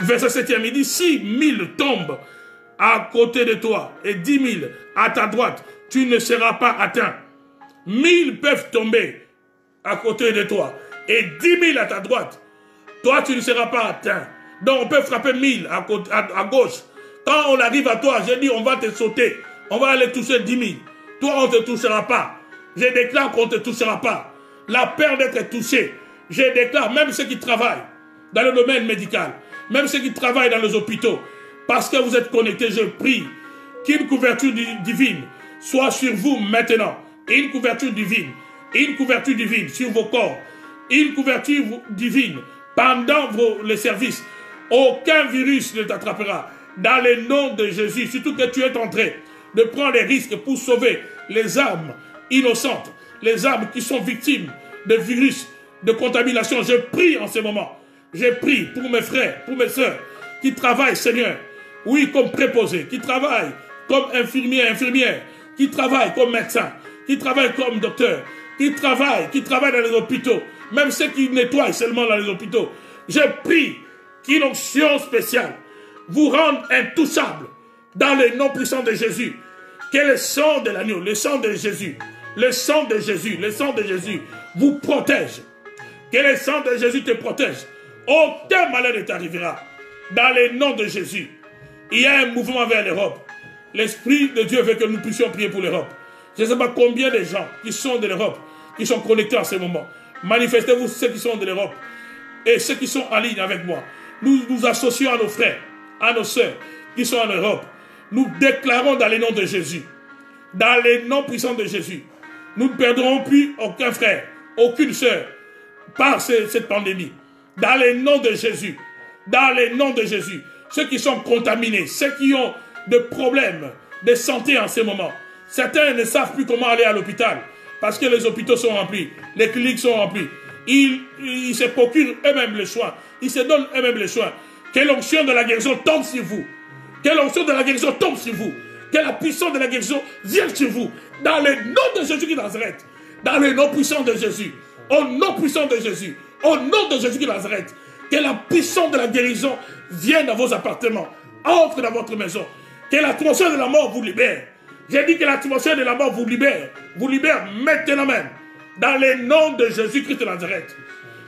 verset 7e, il dit, si 1000 tombent à côté de toi et 10 000 à ta droite, tu ne seras pas atteint. 1000 peuvent tomber à côté de toi et 10 000 à ta droite. Toi, tu ne seras pas atteint. Donc, on peut frapper 1000 à gauche. Quand on arrive à toi, je dis, on va te sauter. On va aller toucher 10 000. Toi, on ne te touchera pas. Je déclare qu'on ne te touchera pas. La peur d'être touché. Je déclare, même ceux qui travaillent dans le domaine médical, même ceux qui travaillent dans les hôpitaux, parce que vous êtes connectés, je prie qu'une couverture divine soit sur vous maintenant. Une couverture divine. Une couverture divine sur vos corps. Une couverture divine pendant les services. Aucun virus ne t'attrapera. Dans le nom de Jésus, surtout que tu es en train de prendre les risques pour sauver les âmes innocentes, les âmes qui sont victimes de virus, de contamination. Je prie en ce moment. Je prie pour mes frères, pour mes sœurs qui travaillent, Seigneur, oui, comme préposés, qui travaillent comme infirmiers, infirmières, qui travaillent comme médecins, qui travaillent comme docteurs, qui travaillent dans les hôpitaux, même ceux qui nettoient seulement dans les hôpitaux. Je prie qu'une onction spéciale vous rende intouchables dans le nom puissant de Jésus. Que le sang de l'agneau, le sang de Jésus, le sang de Jésus, le sang de Jésus vous protège. Que le sang de Jésus te protège. Aucun malheur ne t'arrivera. Dans le nom de Jésus, il y a un mouvement vers l'Europe. L'Esprit de Dieu veut que nous puissions prier pour l'Europe. Je ne sais pas combien de gens qui sont de l'Europe, qui sont connectés en ce moment. Manifestez-vous ceux qui sont de l'Europe et ceux qui sont en ligne avec moi. Nous nous associons à nos frères, à nos sœurs qui sont en Europe. Nous déclarons dans le nom de Jésus, dans le nom puissant de Jésus, nous ne perdrons plus aucun frère, aucune sœur par cette pandémie. Dans le nom de Jésus, dans le nom de Jésus, ceux qui sont contaminés, ceux qui ont des problèmes de santé en ce moment, certains ne savent plus comment aller à l'hôpital parce que les hôpitaux sont remplis, les cliniques sont remplies. Ils se procurent eux-mêmes les soins, ils se donnent eux-mêmes les soins. Que l'onction de la guérison tombe sur vous. Que l'onction de la guérison tombe sur vous. Que la puissance de la guérison vienne sur vous. Dans le nom de Jésus qui Nazareth. Dans le nom puissant de Jésus. Au nom puissant de Jésus. Au nom de Jésus qui Nazareth. Que la puissance de la guérison vienne dans vos appartements. Entre dans votre maison. Que l'atmosphère de la mort vous libère. J'ai dit que l'atmosphère de la mort vous libère. Vous libère maintenant même. Dans le nom de Jésus-Christ de Nazareth.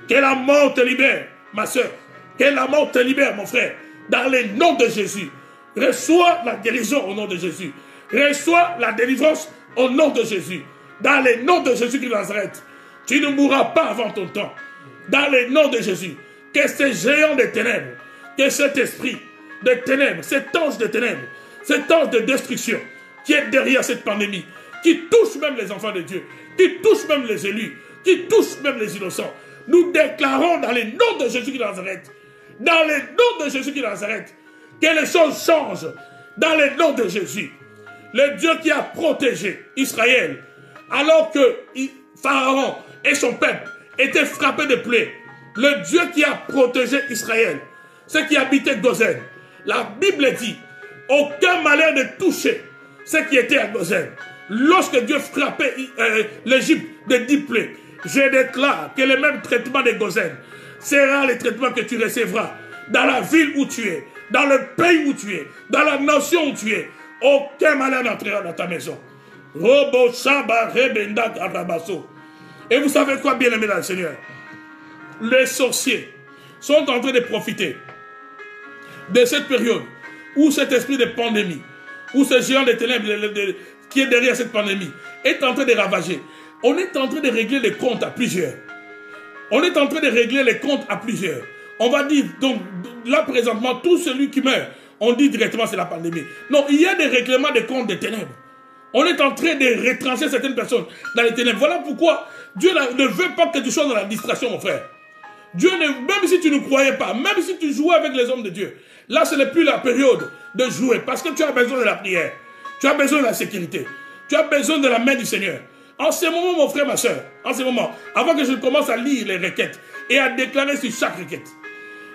Que la mort te libère, ma soeur. Que la mort te libère, mon frère. Dans le nom de Jésus. Reçois la guérison au nom de Jésus. Reçois la délivrance au nom de Jésus. Dans le nom de Jésus de Nazareth. Tu ne mourras pas avant ton temps. Dans le nom de Jésus. Que ce géant de ténèbres, que cet esprit de ténèbres, cet ange de ténèbres, cet ange de destruction qui est derrière cette pandémie, qui touche même les enfants de Dieu, qui touche même les élus, qui touche même les innocents. Nous déclarons dans le nom de Jésus de Nazareth, dans le nom de Jésus de Nazareth, que les choses changent dans le nom de Jésus. Le Dieu qui a protégé Israël, alors que Pharaon et son peuple étaient frappés de plaies. Le Dieu qui a protégé Israël, ceux qui habitaient Gozen. La Bible dit, aucun malheur ne touchait ceux qui étaient à Gozen. Lorsque Dieu frappait l'Égypte de 10 plaies, je déclare que le même traitement de Gozen sera le traitement que tu recevras dans la ville où tu es, dans le pays où tu es, dans la nation où tu es. Aucun malheur n'entrera dans ta maison. Et vous savez quoi, bien-aimés dans le Seigneur? Les sorciers sont en train de profiter de cette période où cet esprit de pandémie, où ce géant de ténèbres qui est derrière cette pandémie est en train de ravager. On est en train de régler les comptes à plusieurs. On est en train de régler les comptes à plusieurs. On va dire, donc, là présentement, tout celui qui meurt, on dit directement c'est la pandémie. Non, il y a des règlements de comptes des ténèbres. On est en train de retrancher certaines personnes dans les ténèbres. Voilà pourquoi Dieu ne veut pas que tu sois dans la distraction, mon frère. Dieu, même si tu ne croyais pas, même si tu jouais avec les hommes de Dieu, là, ce n'est plus la période de jouer parce que tu as besoin de la prière. Tu as besoin de la sécurité. Tu as besoin de la main du Seigneur. En ce moment, mon frère, ma soeur, en ce moment, avant que je commence à lire les requêtes et à déclarer sur chaque requête,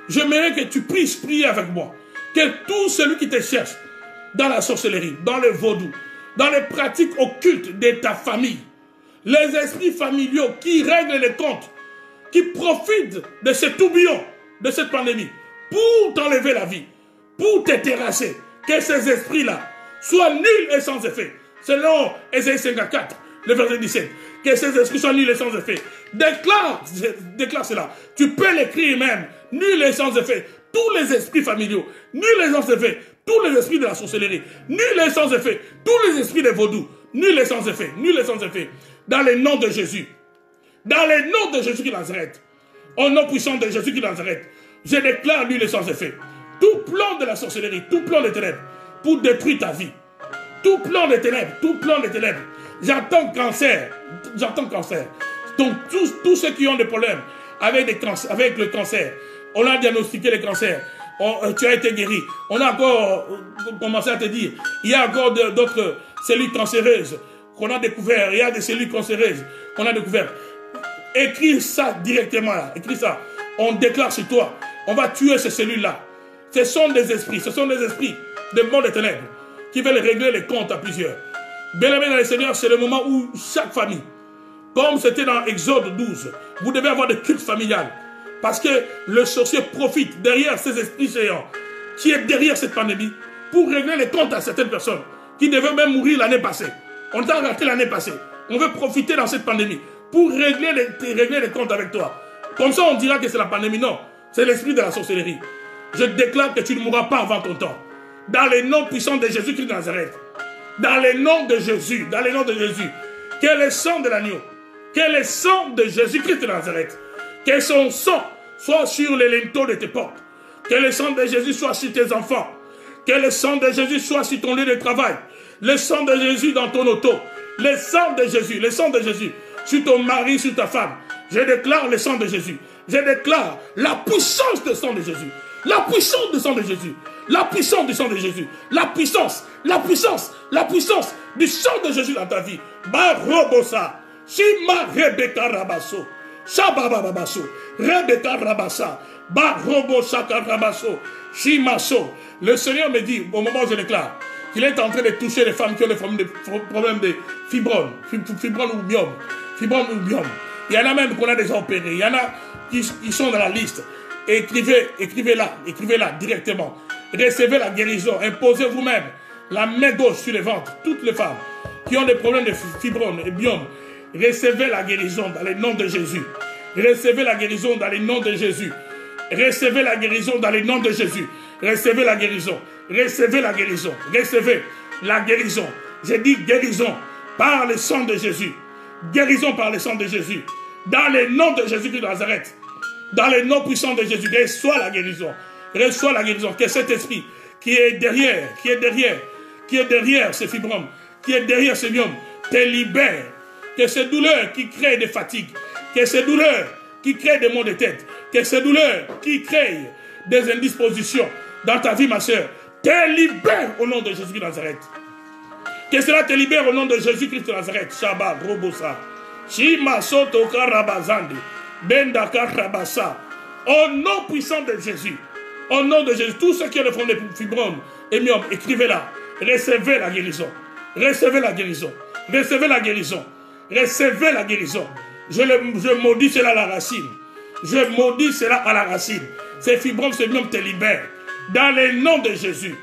j'aimerais que tu puisses prier avec moi. Que tout celui qui te cherche dans la sorcellerie, dans le vaudou, dans les pratiques occultes de ta famille, les esprits familiaux qui règlent les comptes, qui profitent de ce tourbillon, de cette pandémie, pour t'enlever la vie, pour te terrasser, que ces esprits-là soient nuls et sans effet. Selon Ésaïe 54, le verset 17, que ces esprits soient nuls et sans effet. Déclare cela. Tu peux l'écrire même, nuls et sans effet. Tous les esprits familiaux, nuls et sans effet. Tous les esprits de la sorcellerie, nuls et sans effet. Tous les esprits de vaudou, nuls et sans effet. Nuls et sans effet. Dans le nom de Jésus. Dans le nom de Jésus qui Nazareth. Au nom puissant de Jésus qui Nazareth. Je déclare nul et sans effet. Tout plan de la sorcellerie, tout plan des ténèbres, pour détruire ta vie, Tout plan de ténèbres, tout plan de ténèbres. J'entends cancer, j'entends cancer. Donc tous ceux qui ont des problèmes avec le cancer, on a diagnostiqué le cancer, tu as été guéri. On a encore commencé à te dire, il y a encore d'autres cellules cancéreuses qu'on a découvert, il y a des cellules cancéreuses qu'on a découvert. Écris ça directement là, écris ça. On déclare sur toi, on va tuer ces cellules-là. Ce sont des esprits de monde des ténèbres qui veulent régler les comptes à plusieurs. Bien-aimés dans le Seigneur, c'est le moment où chaque famille, comme c'était dans Exode 12, vous devez avoir des cultes familiales. Parce que le sorcier profite derrière ces esprits géants qui est derrière cette pandémie pour régler les comptes à certaines personnes qui devaient même mourir l'année passée. On t'a raté l'année passée. On veut profiter dans cette pandémie pour régler les comptes avec toi. Comme ça, on dira que c'est la pandémie. Non, c'est l'esprit de la sorcellerie. Je déclare que tu ne mourras pas avant ton temps. Dans les noms puissants de Jésus-Christ de Nazareth. Dans les noms de Jésus. Dans les noms de Jésus. Que le sang de l'agneau. Que le sang de Jésus-Christ de Nazareth. Que son sang soit sur les linteaux de tes portes. Que le sang de Jésus soit sur tes enfants. Que le sang de Jésus soit sur ton lieu de travail. Le sang de Jésus dans ton auto. Le sang de Jésus sur ton mari, sur ta femme. Je déclare le sang de Jésus. Je déclare la puissance du sang de Jésus. La puissance du sang de Jésus. La puissance du sang de Jésus. La puissance du sang de Jésus dans ta vie. Barobosa. Shima Rebecca Rabasso. Shabababasso. Rebecca Rabassa. Barobo Shaka Rabasso. Shimaso. Le Seigneur me dit, au moment où je déclare, qu'il est en train de toucher les femmes qui ont des problèmes de fibromes ou myome. Il y en a même qu'on a déjà opéré. Il y en a qui sont dans la liste. Écrivez-la directement. Recevez la guérison. Imposez vous-même la main gauche sur les ventres. Toutes les femmes qui ont des problèmes de fibromes et biomes, recevez la guérison dans le nom de Jésus. Recevez la guérison dans le nom de Jésus. Recevez la guérison dans le nom de Jésus. Recevez la guérison. Recevez la guérison. Recevez la guérison. J'ai dit guérison par le sang de Jésus. Guérison par le sang de Jésus. Dans le nom de Jésus de Nazareth. Dans le nom puissant de Jésus. Reçois la guérison. Reçois la guérison. Que cet esprit qui est derrière ces fibromes, qui est derrière ces myomes, te libère. Que ces douleurs qui créent des fatigues, que ces douleurs qui créent des maux de tête, que ces douleurs qui créent des indispositions dans ta vie, ma soeur, te libère au nom de Jésus de Nazareth. Que cela te libère au nom de Jésus-Christ de Nazareth. Shabbat, Robosa. Shima Soto Karabazandi. Benda Karabasa. Au nom puissant de Jésus. Au nom de Jésus. Tous ceux qui ont le front des fibromes et myomes, écrivez-la. Recevez la guérison. Recevez la guérison. Recevez la guérison. Recevez la guérison. Je maudis cela à la racine. Je maudis cela à la racine. Ces fibromes, ces myomes te libèrent. Dans le nom de Jésus.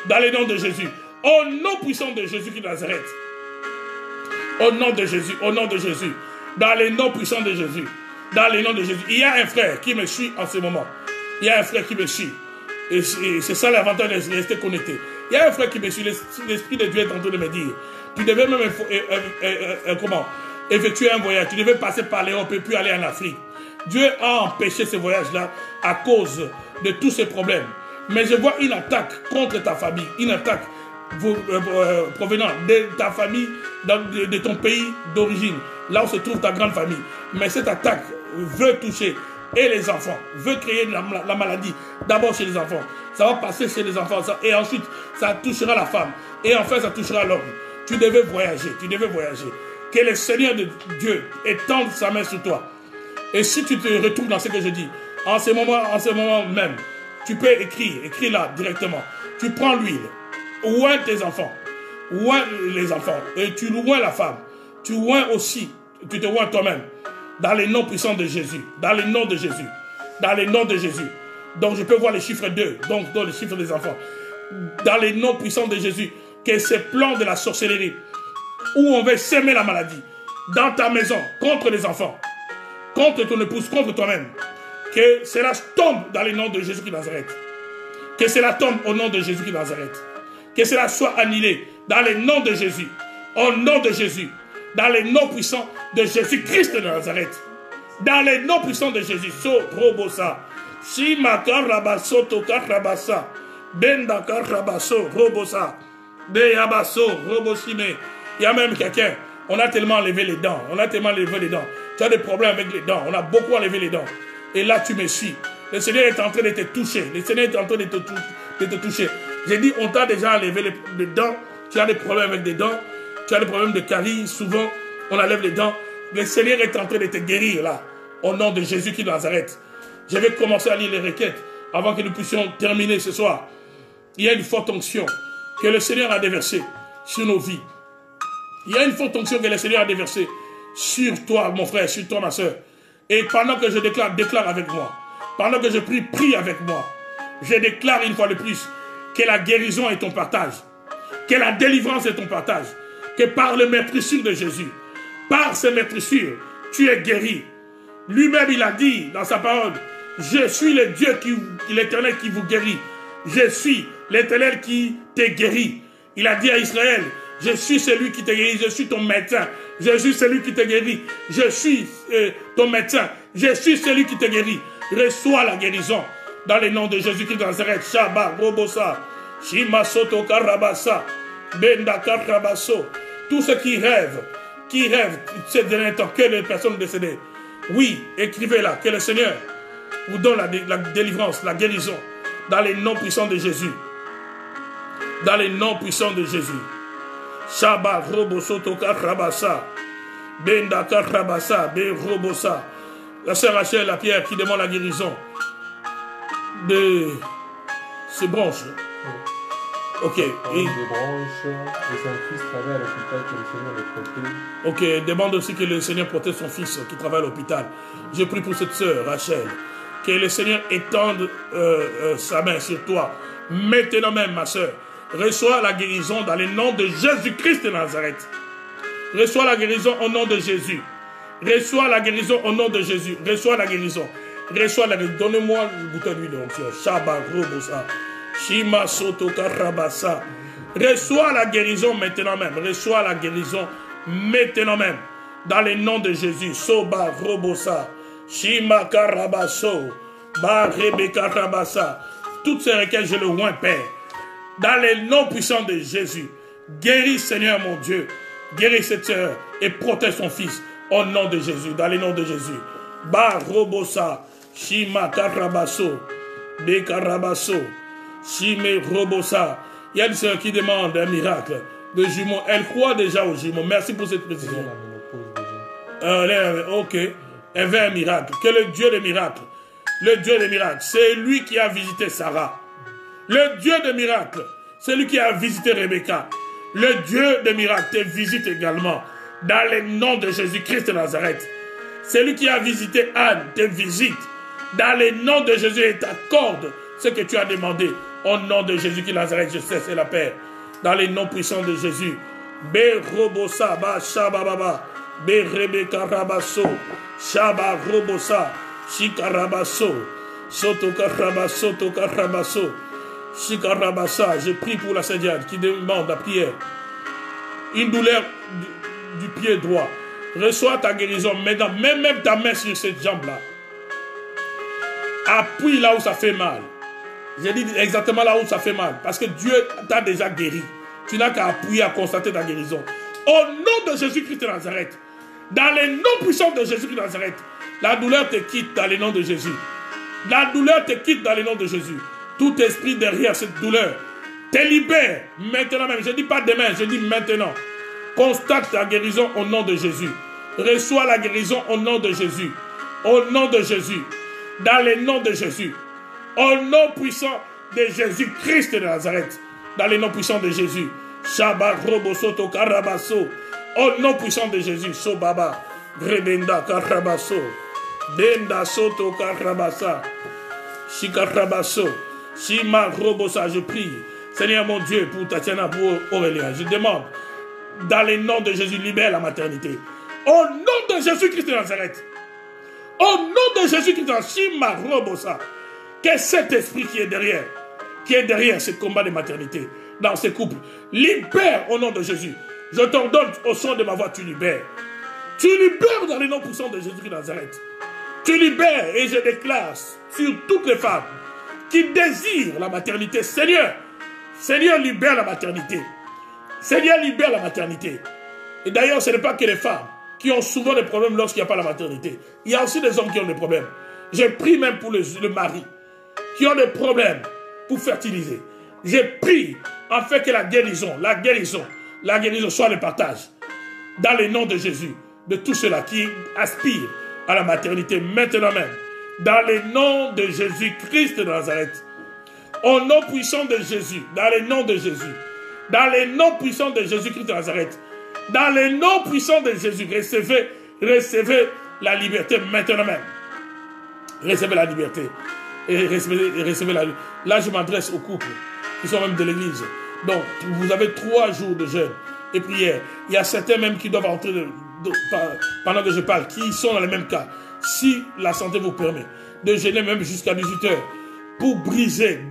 Dans le nom de Jésus. Au nom puissant de Jésus qui Nazareth. Au nom de Jésus. Au nom de Jésus. Dans le nom puissant de Jésus. Dans le nom de Jésus. Il y a un frère qui me suit en ce moment. Il y a un frère qui me suit. Et c'est ça l'avantage de rester connecté. Il y a un frère qui me suit. L'Esprit de Dieu est en train de me dire. Tu devais même effectuer un voyage. Tu devais passer par l'Europe et puis aller en Afrique. Dieu a empêché ce voyage-là à cause de tous ces problèmes. Mais je vois une attaque contre ta famille. Une attaque provenant de ta famille, de ton pays d'origine. Là où se trouve ta grande famille. Mais cette attaque veut toucher et les enfants. Veut créer la maladie. D'abord chez les enfants. Ça va passer chez les enfants. Et ensuite, ça touchera la femme. Et enfin, ça touchera l'homme. Tu devais voyager. Tu devais voyager. Que le Seigneur de Dieu étende sa main sur toi. Et si tu te retrouves dans ce que je dis, en ce moment même, tu peux écrire là directement. Tu prends l'huile, oins tes enfants, oins les enfants, et tu oins la femme. Tu oins aussi, tu te oins toi-même. Dans le nom puissant de Jésus, dans le nom de Jésus, dans le nom de Jésus. Donc je peux voir les chiffres 2, donc dans les chiffres des enfants. Dans le nom puissant de Jésus, que ces plans de la sorcellerie, où on veut s'aimer la maladie, dans ta maison, contre les enfants, contre ton épouse, contre toi-même, que cela tombe dans le nom de Jésus de Nazareth. Que cela tombe au nom de Jésus de Nazareth. Que cela soit annulé dans le nom de Jésus. Au nom de Jésus. Dans le nom puissant de Jésus-Christ de Nazareth. Dans le nom puissant de Jésus. So robosa. Shima karabaso to karabasa. Benda karabaso robosa. De Yabaso, Roboshime. Il y a même quelqu'un, on a tellement enlevé les dents. On a tellement enlevé les dents. Tu as des problèmes avec les dents. On a beaucoup enlevé les dents. Et là, tu me suis. Le Seigneur est en train de te toucher. Le Seigneur est en train de te toucher. J'ai dit, on t'a déjà enlevé les dents. Tu as des problèmes avec des dents. Tu as des problèmes de caries. Souvent, on enlève les dents. Le Seigneur est en train de te guérir là. Au nom de Jésus-Christ de Nazareth. Je vais commencer à lire les requêtes avant que nous puissions terminer ce soir. Il y a une forte onction que le Seigneur a déversée sur nos vies. Il y a une forte onction que le Seigneur a déversée sur toi, mon frère, sur toi, ma soeur. Et pendant que je déclare avec moi. Pendant que je prie avec moi. Je déclare une fois de plus que la guérison est ton partage. Que la délivrance est ton partage. Que par le meurtrissure de Jésus, par ces meurtrissures, tu es guéri. Lui-même, il a dit dans sa parole, je suis le Dieu, l'Éternel qui vous guérit. Je suis l'Éternel qui te guérit. Il a dit à Israël, je suis celui qui te guérit, je suis ton médecin. Je suis celui qui te guérit. Je suis ton médecin. Je suis celui qui te guérit. Reçois la guérison dans le nom de Jésus-Christ de Nazareth. Shabbat, Robosa, Shima Soto Karabasa, Benda Karabaso. Tous ceux qui rêvent ces derniers temps, que les personnes décédées. Oui, écrivez-la, que le Seigneur vous donne la délivrance, la guérison, dans les noms puissants de Jésus. Dans les noms puissants de Jésus. Shabbat, Robosoto Karabasa, Benda Karabasa, Be Robosa. La sœur Rachel, la pierre qui demande la guérison de ses branches. Ok. Des branches, et son fils travaille à l'hôpital, que le Seigneur le protège. Ok, demande aussi que le Seigneur protège son fils qui travaille à l'hôpital. Je prie pour cette sœur, Rachel. Que le Seigneur étende sa main sur toi. Maintenant même, ma sœur, reçois la guérison dans le nom de Jésus-Christ de Nazareth. Reçois la guérison au nom de Jésus. Reçois la guérison au nom de Jésus. Reçois la guérison. Reçois la guérison. Donne-moi le bouton d'huile de l'onction. Shabbat, Robosa. Shima Soto Karabasa. Reçois la guérison maintenant même. Reçois la guérison maintenant même. Dans le nom de Jésus. Soba Robosa. Shima Karabaso. Ba Rebe Karabasa. Toutes ces requêtes, je le oins, Père. Dans le nom puissant de Jésus. Guéris, Seigneur mon Dieu. Guéris cette sœur et protège son fils. Au nom de Jésus. Dans le nom de Jésus. Ba Robosa. Shima Karabaso. Be Karabaso. Shime Robosa. Il y a une sœur qui demande un miracle de jumeaux. Elle croit déjà aux jumeaux. Merci pour cette précision. Ok. Elle veut un miracle. Que le Dieu des miracles. Le Dieu des miracles. C'est lui qui a visité Sarah. Le Dieu des miracles. C'est lui qui a visité Rebecca. Le Dieu des miracles te visite également. Dans le nom de Jésus-Christ de Nazareth. C'est lui qui a visité Anne. Te visite. Dans le nom de Jésus et t'accorde ce que tu as demandé. Au nom de Jésus-Christ de Nazareth, je sais, c'est la paix. Dans les noms puissants de Jésus. Be Robosa, Ba Shababa, Be Rebecca Rabaso, Shaba Robosa, Shikarabaso, Soto Karabaso, Soto Karabaso, Shikarabasa. Je prie pour la Sainte qui demande la prière. Une douleur du pied droit. Reçois ta guérison maintenant, même ta main sur cette jambe-là. Appuie là où ça fait mal. J'ai dit exactement là où ça fait mal. Parce que Dieu t'a déjà guéri. Tu n'as qu'à appuyer, à constater ta guérison. Au nom de Jésus-Christ de Nazareth. Dans les noms puissants de Jésus-Christ de Nazareth. La douleur te quitte dans les noms de Jésus. La douleur te quitte dans les noms de Jésus. Tout esprit derrière cette douleur te libère maintenant même. Je ne dis pas demain, je dis maintenant. Constate ta guérison au nom de Jésus. Reçois la guérison au nom de Jésus. Au nom de Jésus. Dans les noms de Jésus. Au nom puissant de Jésus-Christ de Nazareth. Dans les noms puissants de Jésus. Shabbat Robosoto Karabaso. Au nom puissant de Jésus. Sobaba. Rebenda Karabaso. Benda Soto Karabasa. Shikarabaso. Shima Robosa. Je prie. Seigneur mon Dieu, pour Tatiana, pour Aurélien. Je demande. Dans les noms de Jésus, libère la maternité. Au nom de Jésus-Christ de Nazareth. Au nom de Jésus-Christ de Nazareth. Shima Robosa. Que cet esprit qui est derrière ce combat de maternité, dans ces couples, libère au nom de Jésus. Je t'ordonne au son de ma voix, tu libères. Tu libères dans les noms puissants de Jésus de Nazareth. Tu libères et je déclare sur toutes les femmes qui désirent la maternité. Seigneur, libère la maternité. Seigneur, libère la maternité. Et d'ailleurs, ce n'est pas que les femmes qui ont souvent des problèmes lorsqu'il n'y a pas la maternité. Il y a aussi des hommes qui ont des problèmes. J'ai pris même pour le mari qui ont des problèmes pour fertiliser. J'ai pris afin que la guérison soit le partage. Dans le nom de Jésus, de tous ceux-là qui aspirent à la maternité maintenant même. Dans le nom de Jésus-Christ de Nazareth. Au nom puissant de Jésus. Dans le nom de Jésus. Dans le nom puissant de Jésus-Christ de Nazareth. Dans le nom puissant de Jésus. Recevez la liberté maintenant même. Recevez la liberté. Et recevez la liberté. Là, je m'adresse aux couples qui sont même de l'église. Donc, vous avez 3 jours de jeûne et prière. Il y a certains même qui doivent entrer pendant que je parle, qui sont dans le même cas. Si la santé vous permet de jeûner même jusqu'à 18h pour briser,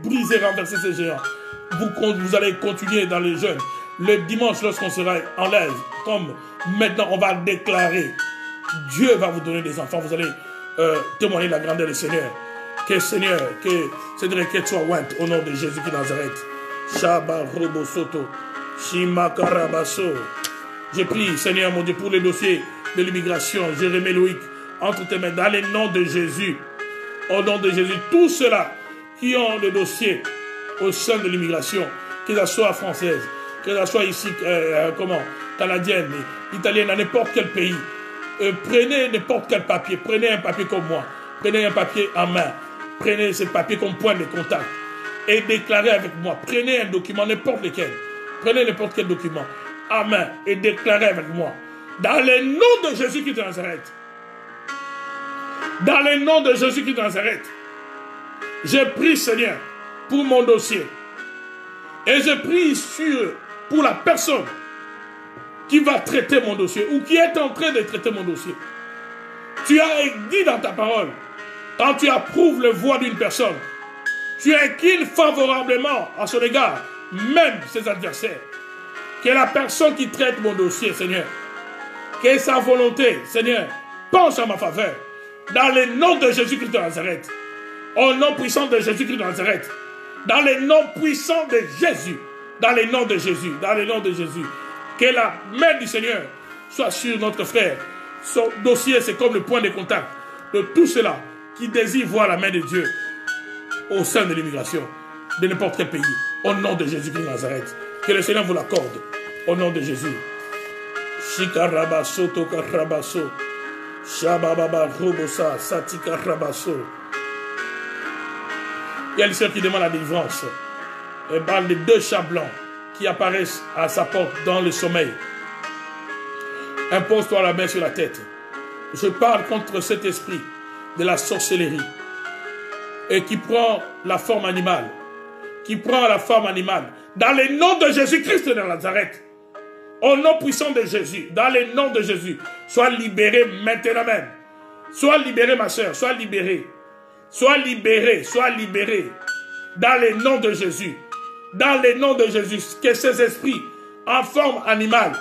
renverser ces géants. Vous allez continuer dans les jeûnes. Le dimanche, lorsqu'on sera en live, comme maintenant on va déclarer, Dieu va vous donner des enfants. Vous allez témoigner de la grandeur du Seigneur. Que Seigneur, que Cédric soit oint au nom de Jésus qui Nazareth. Shaba Robo Soto. Shima Karabaso. Je prie, Seigneur mon Dieu, pour les dossiers de l'immigration. Jérémie Loïc, entre tes mains, dans le nom de Jésus. Au nom de Jésus, tous ceux-là qui ont le dossier au sein de l'immigration, que ce soit française, que ce soit ici, canadienne, italienne, à n'importe quel pays, prenez n'importe quel papier, prenez un papier comme moi, prenez un papier en main, prenez ce papier comme point de contact et déclarez avec moi, prenez un document, n'importe lequel, prenez n'importe quel document en main et déclarez avec moi, dans le nom de Jésus-Christ de Nazareth. Dans le nom de Jésus-Christ de Nazareth, j'ai pris, Seigneur, pour mon dossier. Et je prie pour la personne qui va traiter mon dossier ou qui est en train de traiter mon dossier. Tu as dit dans ta parole, quand tu approuves le voix d'une personne, tu inclines favorablement à son égard, même ses adversaires. Que la personne qui traite mon dossier, Seigneur, que sa volonté, Seigneur, pense en ma faveur. Dans le nom de Jésus-Christ de Nazareth. Au nom puissant de Jésus-Christ de Nazareth. Dans le nom puissant de Jésus. Dans le nom de Jésus. Dans le nom de Jésus. Que la main du Seigneur soit sur notre frère. Son dossier, c'est comme le point de contact de tous ceux-là qui désirent voir la main de Dieu au sein de l'immigration de n'importe quel pays. Au nom de Jésus-Christ de Nazareth. Que le Seigneur vous l'accorde. Au nom de Jésus. Shikarabaso tokarabaso. Shabababa Robosa, Satika Rabaso. Il y a les sœurs qui demandent la délivrance. Elle parle de 2 chats blancs qui apparaissent à sa porte dans le sommeil. Impose-toi la main sur la tête. Je parle contre cet esprit de la sorcellerie et qui prend la forme animale. Qui prend la forme animale. Dans le nom de Jésus-Christ de Nazareth. Au nom puissant de Jésus, dans le nom de Jésus, sois libéré maintenant même. Sois libéré, ma soeur, sois libéré. Sois libéré, sois libéré. Dans le nom de Jésus. Dans le nom de Jésus, que ces esprits en forme animale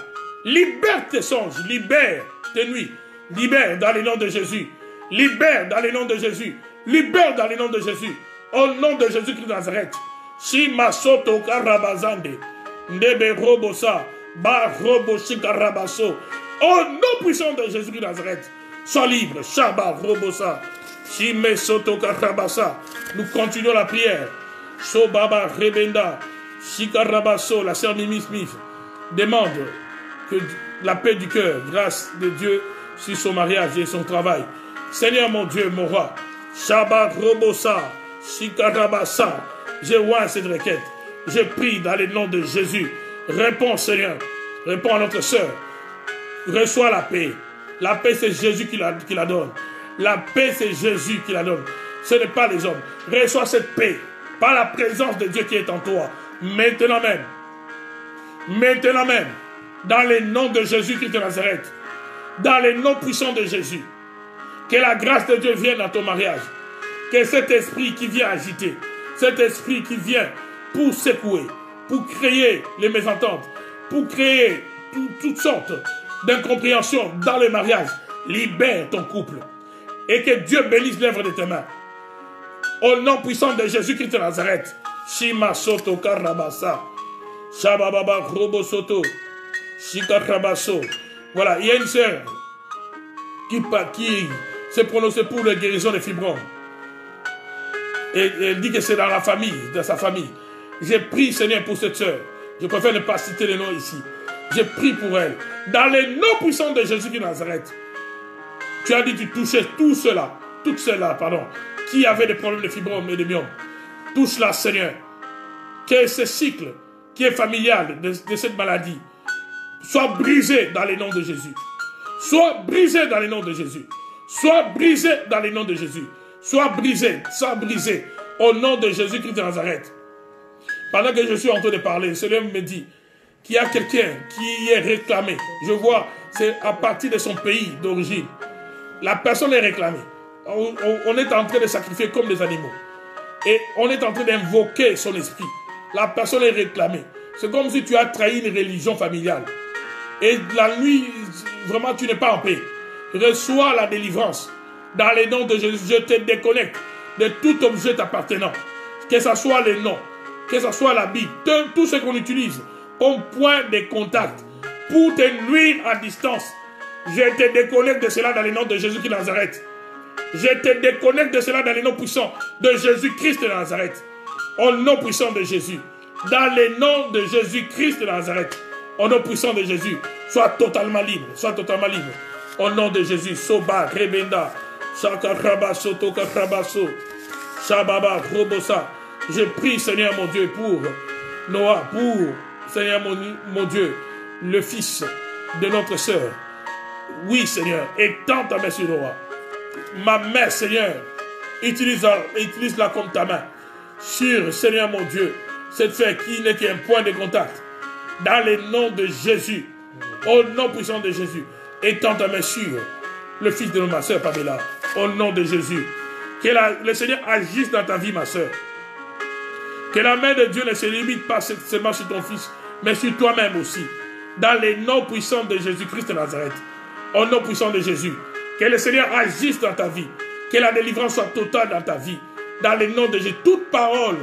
libère tes songes, libère tes nuits. Libère dans le nom de Jésus. Libère dans le nom de Jésus. Libère dans le nom de Jésus. Au nom de Jésus-Christ de Nazareth. Shima soto karabazande. Ndebe robosa. Au nom puissant de Jésus de Nazareth, sois libre. Shabba Robosa. Shime Soto Karabasa. Nous continuons la prière. Sobaba Rebenda. Shikarabaso. La sœur Mimi Smith demande que la paix du cœur, grâce de Dieu sur son mariage et son travail. Seigneur mon Dieu, mon roi. Shabba Robosa. Shikarabasa. Je vois cette requête. Je prie dans le nom de Jésus. Réponds, Seigneur. Réponds à notre sœur. Reçois la paix. La paix, c'est Jésus qui la donne. La paix, c'est Jésus qui la donne. Ce n'est pas les hommes. Reçois cette paix par la présence de Dieu qui est en toi. Maintenant même. Maintenant même. Dans le nom de Jésus-Christ de Nazareth. Dans le nom puissant de Jésus. Que la grâce de Dieu vienne dans ton mariage. Que cet esprit qui vient agiter. Cet esprit qui vient pour secouer. Pour créer les mésententes, pour créer toutes sortes d'incompréhensions dans le mariage. Libère ton couple. Et que Dieu bénisse l'œuvre de tes mains. Au nom puissant de Jésus-Christ de Nazareth. Shima Soto Karabasa. Shabababa Robo Soto. Shikarabaso. Voilà, il y a une sœur qui s'est prononcée pour la guérison des fibromes. Et elle dit que c'est dans la famille, dans sa famille. J'ai prié, Seigneur, pour cette sœur. Je préfère ne pas citer les noms ici. J'ai prié pour elle. Dans les noms puissants de Jésus de Nazareth. Tu as dit que tu touchais tous ceux-là, toutes ceux-là, pardon, qui avaient des problèmes de fibromes et de myomes. Touche-la, Seigneur. Que ce cycle qui est familial de cette maladie soit brisé dans les noms de Jésus. Soit brisé dans les noms de Jésus. Soit brisé dans les noms de Jésus. Soit brisé au nom de Jésus-Christ de Nazareth. Pendant que je suis en train de parler, le Seigneur me dit qu'il y a quelqu'un qui est réclamé. Je vois, c'est à partir de son pays d'origine. La personne est réclamée. On est en train de sacrifier comme des animaux. Et on est en train d'invoquer son esprit. La personne est réclamée. C'est comme si tu as trahi une religion familiale. Et la nuit, vraiment, tu n'es pas en paix. Reçois la délivrance. Dans les noms de Jésus, je te déconnecte de tout objet t'appartenant. Que ce soit les noms, que ce soit la Bible, tout ce qu'on utilise comme point de contact pour te nuire à distance. Je te déconnecte de cela dans les noms de Jésus-Christ de Nazareth. Je te déconnecte de cela dans les noms puissants de Jésus-Christ de Nazareth. Au nom puissant de Jésus. Dans les noms de Jésus-Christ de Nazareth. Au nom puissant de Jésus. Sois totalement libre. Sois totalement libre. Au nom de Jésus. Soba, Rebenda. Shakarabaso, Tokarabaso. Shababa, Robosa. Je prie, Seigneur mon Dieu, pour Noah, pour, Seigneur mon Dieu, le fils de notre sœur. Oui, Seigneur, étends ta main sur Noah. Ma main, Seigneur, utilise-la comme ta main. Sur, Seigneur mon Dieu, cette fête qui n'est qu'un point de contact. Dans le nom de Jésus, au nom puissant de Jésus, étends ta main sur le fils de ma sœur Pamela. Au nom de Jésus. Que le Seigneur agisse dans ta vie, ma sœur. Que la main de Dieu ne se limite pas seulement sur ton fils, mais sur toi-même aussi. Dans les noms puissants de Jésus-Christ de Nazareth. Au nom puissant de Jésus. Que le Seigneur agisse dans ta vie. Que la délivrance soit totale dans ta vie. Dans les noms de Jésus. Toute parole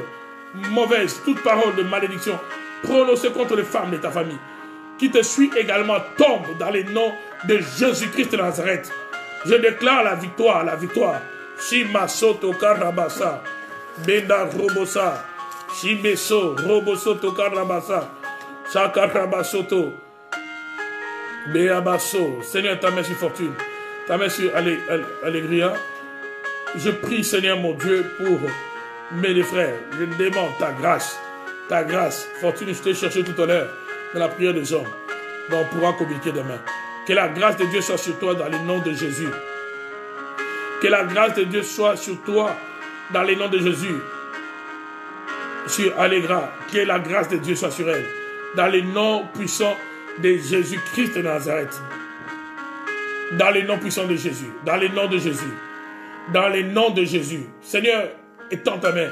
mauvaise, toute parole de malédiction prononcée contre les femmes de ta famille, qui te suit également, tombe dans les noms de Jésus-Christ de Nazareth. Je déclare la victoire, la victoire. Shima Soto Karabasa. Benda Robosa. Shimeso, Robosoto Karabasa, Shakarabasoto, Beabaso. Seigneur, ta main sur fortune, ta main sur Allégria. Je prie, Seigneur mon Dieu, pour mes frères. Je demande ta grâce, ta grâce. Fortune, je t'ai cherché tout à l'heure dans la prière des hommes. Donc on pourra communiquer demain. Que la grâce de Dieu soit sur toi dans le nom de Jésus. Que la grâce de Dieu soit sur toi dans le nom de Jésus. Sur Allegra, que la grâce de Dieu soit sur elle. Dans les noms puissants de Jésus-Christ de Nazareth. Dans les noms puissants de Jésus. Dans les noms de Jésus. Dans les noms de Jésus. Seigneur, étends ta main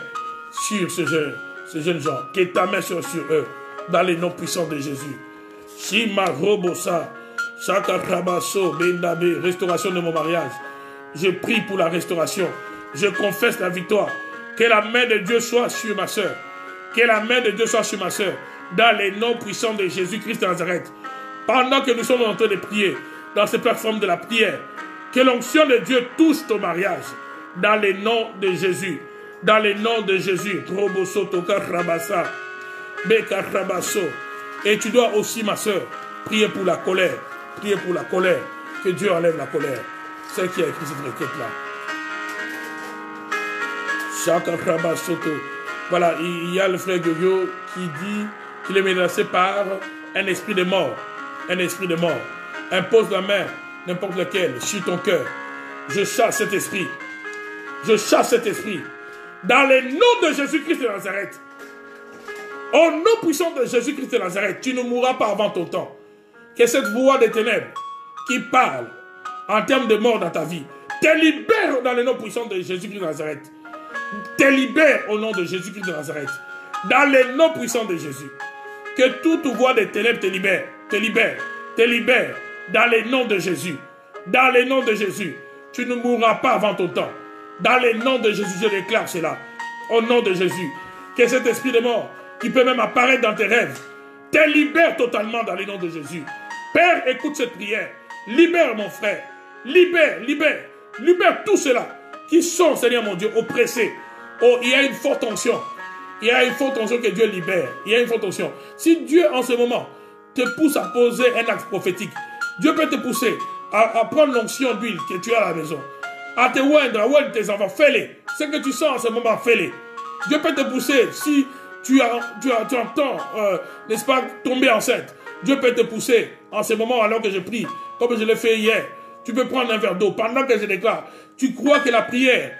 sur ces jeunes gens. Que ta main soit sur eux. Dans les noms puissants de Jésus. Shima Robosa. Shakarabaso. Bendabe. Restauration de mon mariage. Je prie pour la restauration. Je confesse la victoire. Que la main de Dieu soit sur ma soeur. Que la main de Dieu soit sur ma soeur. Dans les noms puissants de Jésus-Christ de Nazareth. Pendant que nous sommes en train de prier, dans cette plateforme de la prière, que l'onction de Dieu touche ton mariage. Dans les noms de Jésus. Dans les noms de Jésus. Roboso toka rabasa. Beka rabaso. Et tu dois aussi, ma soeur, prier pour la colère. Prier pour la colère. Que Dieu enlève la colère. C'est qui a écrit cette requête-là. Voilà, il y a le frère Gogo qui dit qu'il est menacé par un esprit de mort. Un esprit de mort. Impose la main, n'importe lequel, sur ton cœur. Je chasse cet esprit. Je chasse cet esprit. Dans le nom de Jésus-Christ de Nazareth. Au nom puissant de Jésus-Christ de Nazareth, tu ne mourras pas avant ton temps. Que cette voix des ténèbres qui parle en termes de mort dans ta vie te libère dans le nom puissant de Jésus-Christ de Nazareth. Te libère au nom de Jésus-Christ de Nazareth. Dans le nom puissant de Jésus. Que toute voix des ténèbres te libère. Te libère. Te libère. Dans le nom de Jésus. Dans le nom de Jésus. Tu ne mourras pas avant ton temps. Dans le nom de Jésus, je déclare cela. Au nom de Jésus. Que cet esprit de mort, qui peut même apparaître dans tes rêves, te libère totalement dans le nom de Jésus. Père, écoute cette prière. Libère mon frère. Libère, libère. Libère tous ceux-là qui sont, Seigneur mon Dieu, oppressés. Oh, il y a une forte tension. Il y a une forte tension que Dieu libère. Il y a une forte tension. Si Dieu, en ce moment, te pousse à poser un acte prophétique, Dieu peut te pousser à prendre l'onction d'huile que tu as à la maison, à te oindre, à oindre tes enfants. Fais-les. Ce que tu sens en ce moment, fais-les. Dieu peut te pousser. Si tu entends, n'est-ce pas, tomber enceinte, Dieu peut te pousser en ce moment alors que je prie, comme je l'ai fait hier. Tu peux prendre un verre d'eau pendant que je déclare. Tu crois que la prière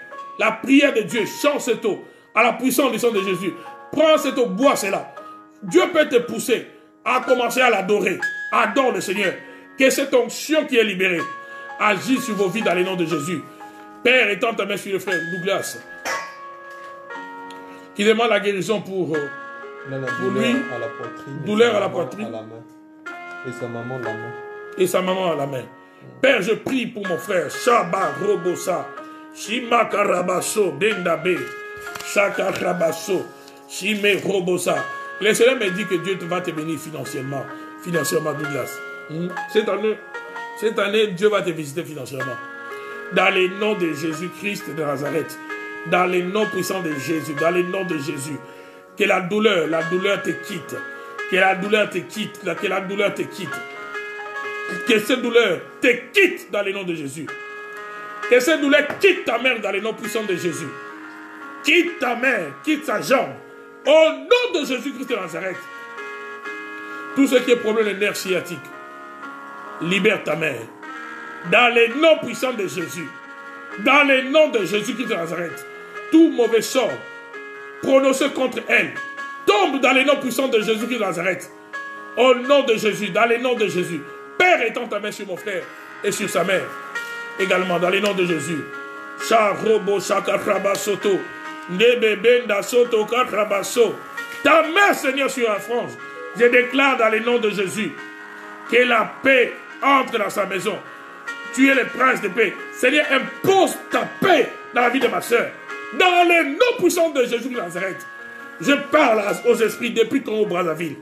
de Dieu change cette eau à la puissance du sang de Jésus. Prends cette eau, bois cela. Dieu peut te pousser à commencer à l'adorer. Adore le Seigneur. Que cette onction qui est libérée agisse sur vos vies dans le nom de Jésus. Père, étends ta main sur le frère Douglas, qui demande la guérison pour lui. À la poitrine, douleur à la poitrine. À la main. Et sa maman à la main. Et sa maman à la main. Père, je prie pour mon frère. Shaba Robosa. Shima Karabaso. Dendabe. Shaka Rabaso. Shime Robosa. Le Seigneur me dit que Dieu va te bénir financièrement. Financièrement, Douglas. Cette année, Dieu va te visiter financièrement. Dans le nom de Jésus-Christ de Nazareth. Dans le nom puissant de Jésus. Dans le nom de Jésus. Que la douleur te quitte. Que la douleur te quitte. Que la douleur te quitte. Que cette douleur te quitte dans le nom de Jésus. Que cette douleur quitte ta mère dans le nom puissant de Jésus. Quitte ta mère, quitte sa jambe. Au nom de Jésus-Christ de Nazareth. Tout ce qui est problème de nerfs sciatiques, libère ta mère. Dans le nom puissant de Jésus. Dans le nom de Jésus-Christ de Nazareth. Tout mauvais sort prononcé contre elle tombe dans le nom puissant de Jésus-Christ de Nazareth. Au nom de Jésus, dans le nom de Jésus. Père, étends ta main sur mon frère et sur sa mère. Également, dans le nom de Jésus. Charobo Chakarabasoto. Nebebenda Soto Karabaso. Ta main, Seigneur, sur la France. Je déclare dans le nom de Jésus que la paix entre dans sa maison. Tu es le prince de paix. Seigneur, impose ta paix dans la vie de ma soeur. Dans le nom puissant de Jésus de Nazareth. Je parle aux esprits depuis ton Brazzaville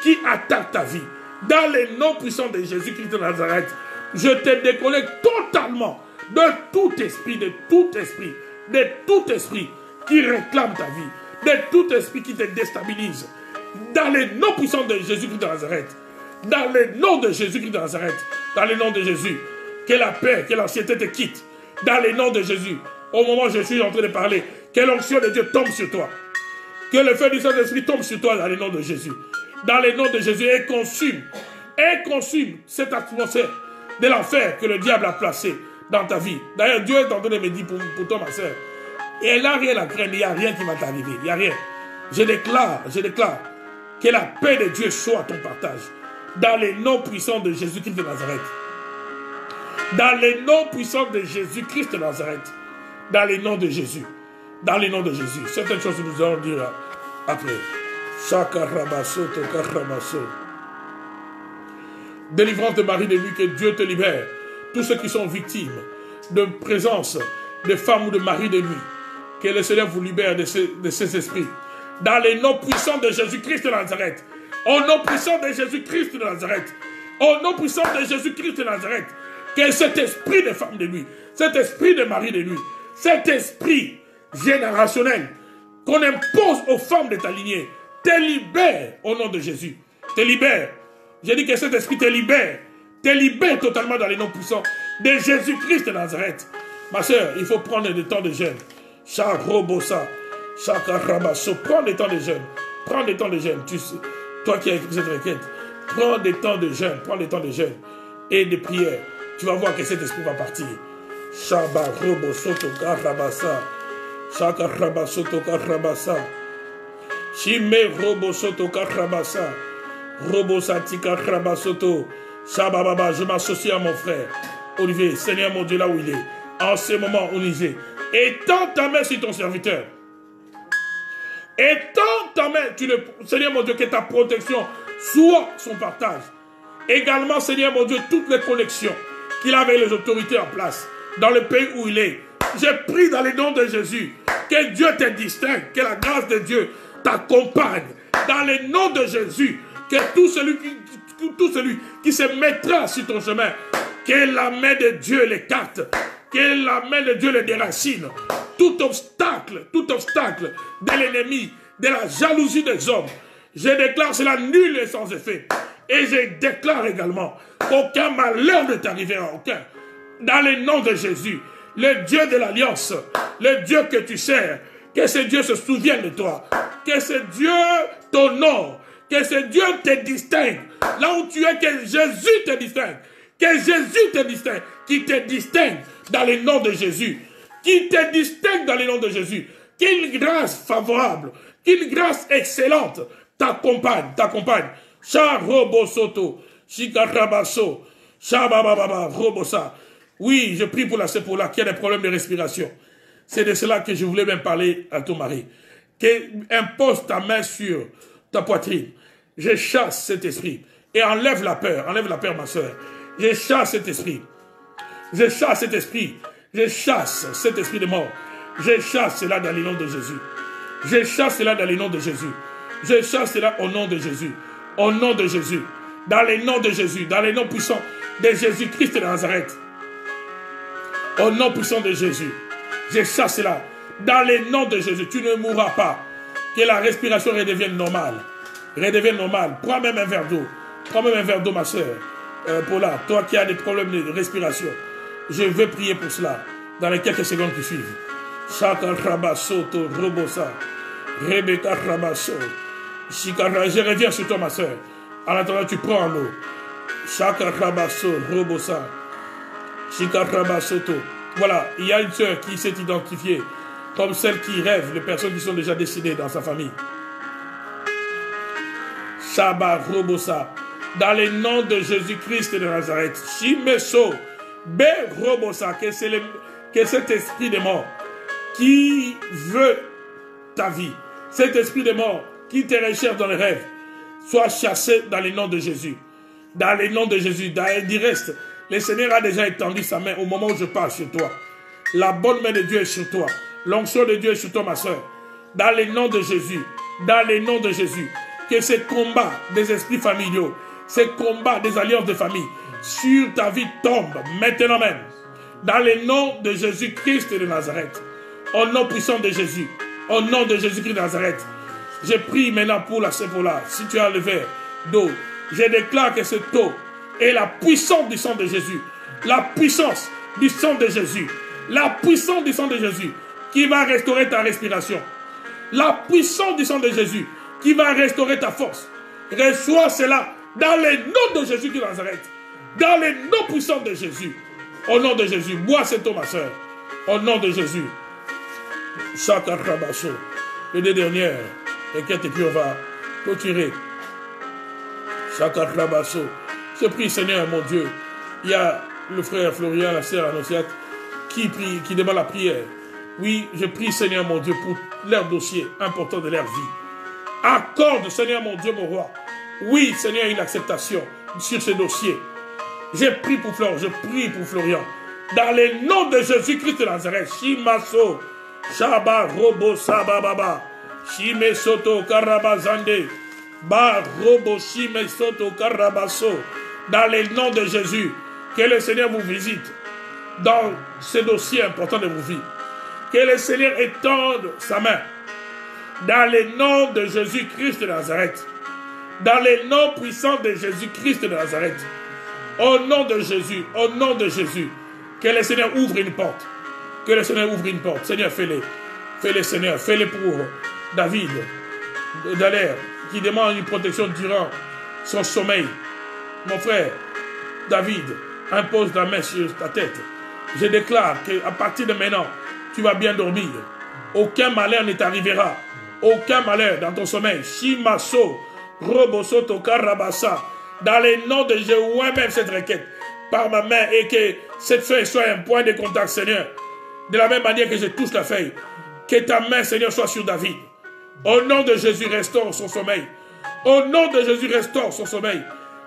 qui attaquent ta vie. Dans le nom puissant de Jésus-Christ de Nazareth, je te déconnecte totalement de tout esprit qui réclame ta vie, de tout esprit qui te déstabilise. Dans le nom puissant de Jésus-Christ de Nazareth, dans le nom de Jésus-Christ de Nazareth, dans le nom de Jésus, que la paix, que l'anxiété te quitte. Dans le nom de Jésus, au moment où je suis en train de parler, que l'onction de Dieu tombe sur toi. Que le feu du Saint-Esprit tombe sur toi dans le nom de Jésus. Dans le nom de Jésus, et consume cette atmosphère de l'enfer que le diable a placé dans ta vie. D'ailleurs, Dieu est en train de me dire pour toi, ma soeur, et elle n'a rien à craindre, il n'y a rien qui va t'arriver, il n'y a rien. Je déclare que la paix de Dieu soit ton partage. Dans le nom puissant de Jésus-Christ de Nazareth. Dans le nom puissant de Jésus-Christ de Nazareth. Dans le nom de Jésus. Dans le nom de Jésus. Certaines choses que nous allons dire après. Shakarabaso, Tokarabaso. Délivrance de Marie de nuit, que Dieu te libère. Tous ceux qui sont victimes de présence de femmes ou de maris de nuit, que le Seigneur vous libère de ces esprits. Dans le nom puissant de Jésus-Christ de Nazareth. Au nom puissant de Jésus-Christ de Nazareth. Au nom puissant de Jésus-Christ de Nazareth. Que cet esprit de femme de nuit, cet esprit de mari de nuit, cet esprit générationnel qu'on impose aux femmes de ta lignée, te libère au nom de Jésus. Te libère. J'ai dit que cet esprit te libère. Te libère totalement dans les noms puissants de Jésus-Christ de Nazareth. Ma soeur, il faut prendre des temps de jeûne. Charobosa, Chakarabaso, prends des temps de jeûne. Prends des temps de jeûne. Tu sais, toi qui as écrit cette requête, prends des temps de jeûne. Prends des temps de jeûne et de prière. Tu vas voir que cet esprit va partir. Shabarobosoto Karabasa. Shakarabasoto Karabasa. Shime Robosoto Karabasa. Robosati Karabasoto. Shabababa, je m'associe à mon frère Olivier, Seigneur mon Dieu, là où il est. En ce moment, Olivier, étends ta main sur ton serviteur. Étends ta main, Seigneur mon Dieu, que ta protection soit son partage. Également, Seigneur mon Dieu, toutes les connexions qu'il a avec les autorités en place, dans le pays où il est. Je prie dans le nom de Jésus, que Dieu te distingue, que la grâce de Dieu t'accompagne. Dans le nom de Jésus, que tout celui qui se mettra sur ton chemin, que la main de Dieu l'écarte, que la main de Dieu le déracine. Tout obstacle de l'ennemi, de la jalousie des hommes, je déclare cela nul et sans effet. Et je déclare également qu'aucun malheur ne t'arrivera, aucun. Dans le nom de Jésus, le Dieu de l'Alliance, le Dieu que tu sers, que ce Dieu se souvienne de toi, que ce Dieu t'honore, que ce Dieu te distingue. Là où tu es, que Jésus te distingue. Que Jésus te distingue, qui te distingue dans le nom de Jésus. Qui te distingue dans le nom de Jésus. Qu'une grâce favorable, qu'une grâce excellente t'accompagne. Charobosoto, Chikarabaso, Chabababa, Robosa. Oui, je prie pour la Sepola qui a des problèmes de respiration. C'est de cela que je voulais même parler à ton mari. Impose ta main sur ta poitrine. Je chasse cet esprit. Et enlève la peur, ma soeur. Je chasse cet esprit. Je chasse cet esprit. Je chasse cet esprit de mort. Je chasse cela dans le nom de Jésus. Je chasse cela dans le nom de Jésus. Je chasse cela au nom de Jésus. Au nom de Jésus. Dans le nom de Jésus. Dans le nom puissant de Jésus-Christ de Nazareth. Au nom puissant de Jésus. Je chasse cela. Dans le nom de Jésus. Tu ne mourras pas. Que la respiration redevienne normale. Redevienne normale. Prends même un verre d'eau. Prends même un verre d'eau, ma soeur. Paula, toi qui as des problèmes de respiration. Je veux prier pour cela. Dans les quelques secondes qui suivent. Chaka Rabasoto Robosa. Rebecca Rabaso. Je reviens sur toi, ma soeur. En attendant, tu prends l'eau. Chaka Rabaso Robosa. Chika Rabasoto. Voilà, il y a une soeur qui s'est identifiée comme celle qui rêve les personnes qui sont déjà décédées dans sa famille. Shaba Robosa. Dans le nom de Jésus-Christ de Nazareth. Shimeso. Be Robosa. Que cet esprit de mort qui veut ta vie, cet esprit de mort qui te recherche dans les rêves, soit chassé dans le nom de Jésus. Dans le nom de Jésus. Du reste, le Seigneur a déjà étendu sa main au moment où je parle sur toi. La bonne main de Dieu est sur toi. L'onction de Dieu est sur toi, ma soeur. Dans le nom de Jésus. Dans le nom de Jésus. Que ces combats des esprits familiaux, ces combats des alliances de famille sur ta vie tombent maintenant même. Dans le nom de Jésus-Christ de Nazareth. Au nom puissant de Jésus. Au nom de Jésus-Christ de Nazareth. Je prie maintenant pour la Sepola. Si tu as le verre d'eau, je déclare que cette eau est la puissance du sang de Jésus. La puissance du sang de Jésus. La puissance du sang de Jésus qui va restaurer ta respiration. La puissance du sang de Jésus qui va restaurer ta force. Reçois cela dans le nom de Jésus de Nazareth. Dans le nom puissant de Jésus. Au nom de Jésus. Bois cette eau, ma soeur. Au nom de Jésus. Chaka Rabaso. Les deux dernières. T'inquiète, et puis on va clôturer. Chaka Rabaso. Je prie, Seigneur, mon Dieu. Il y a le frère Florian, la sœur Annonciate, qui prie, qui demande la prière. Oui, je prie, Seigneur, mon Dieu, pour leur dossier important de leur vie. Accorde, Seigneur, mon Dieu, mon roi. Oui, Seigneur, une acceptation sur ce dossier. Je prie pour Florian, je prie pour Florian. Dans le nom de Jésus-Christ de Nazareth. Shimaso. Shaba Robo Sabababa. Shime Soto Karabazande. Ba Robo Shime Soto Karabaso. Dans le nom de Jésus. Que le Seigneur vous visite dans ce dossier important de vos vies. Que le Seigneur étende sa main. Dans le nom de Jésus-Christ de Nazareth. Dans le nom puissant de Jésus-Christ de Nazareth. Au nom de Jésus. Au nom de Jésus. Que le Seigneur ouvre une porte. Que le Seigneur ouvre une porte. Seigneur, fais-le. Fais-le, Seigneur. Fais-le pour David Dallaire, qui demande une protection durant son sommeil. Mon frère, David, impose ta main sur ta tête. Je déclare qu'à partir de maintenant, tu vas bien dormir. Aucun malheur ne t'arrivera. Aucun malheur dans ton sommeil. Shimaso, Robosoto, Karabasa. Dans le nom de Jésus, moi-même cette requête par ma main et que cette feuille soit un point de contact, Seigneur. De la même manière que je touche la feuille, que ta main, Seigneur, soit sur David. Au nom de Jésus, restaure son sommeil. Au nom de Jésus, restaure son sommeil.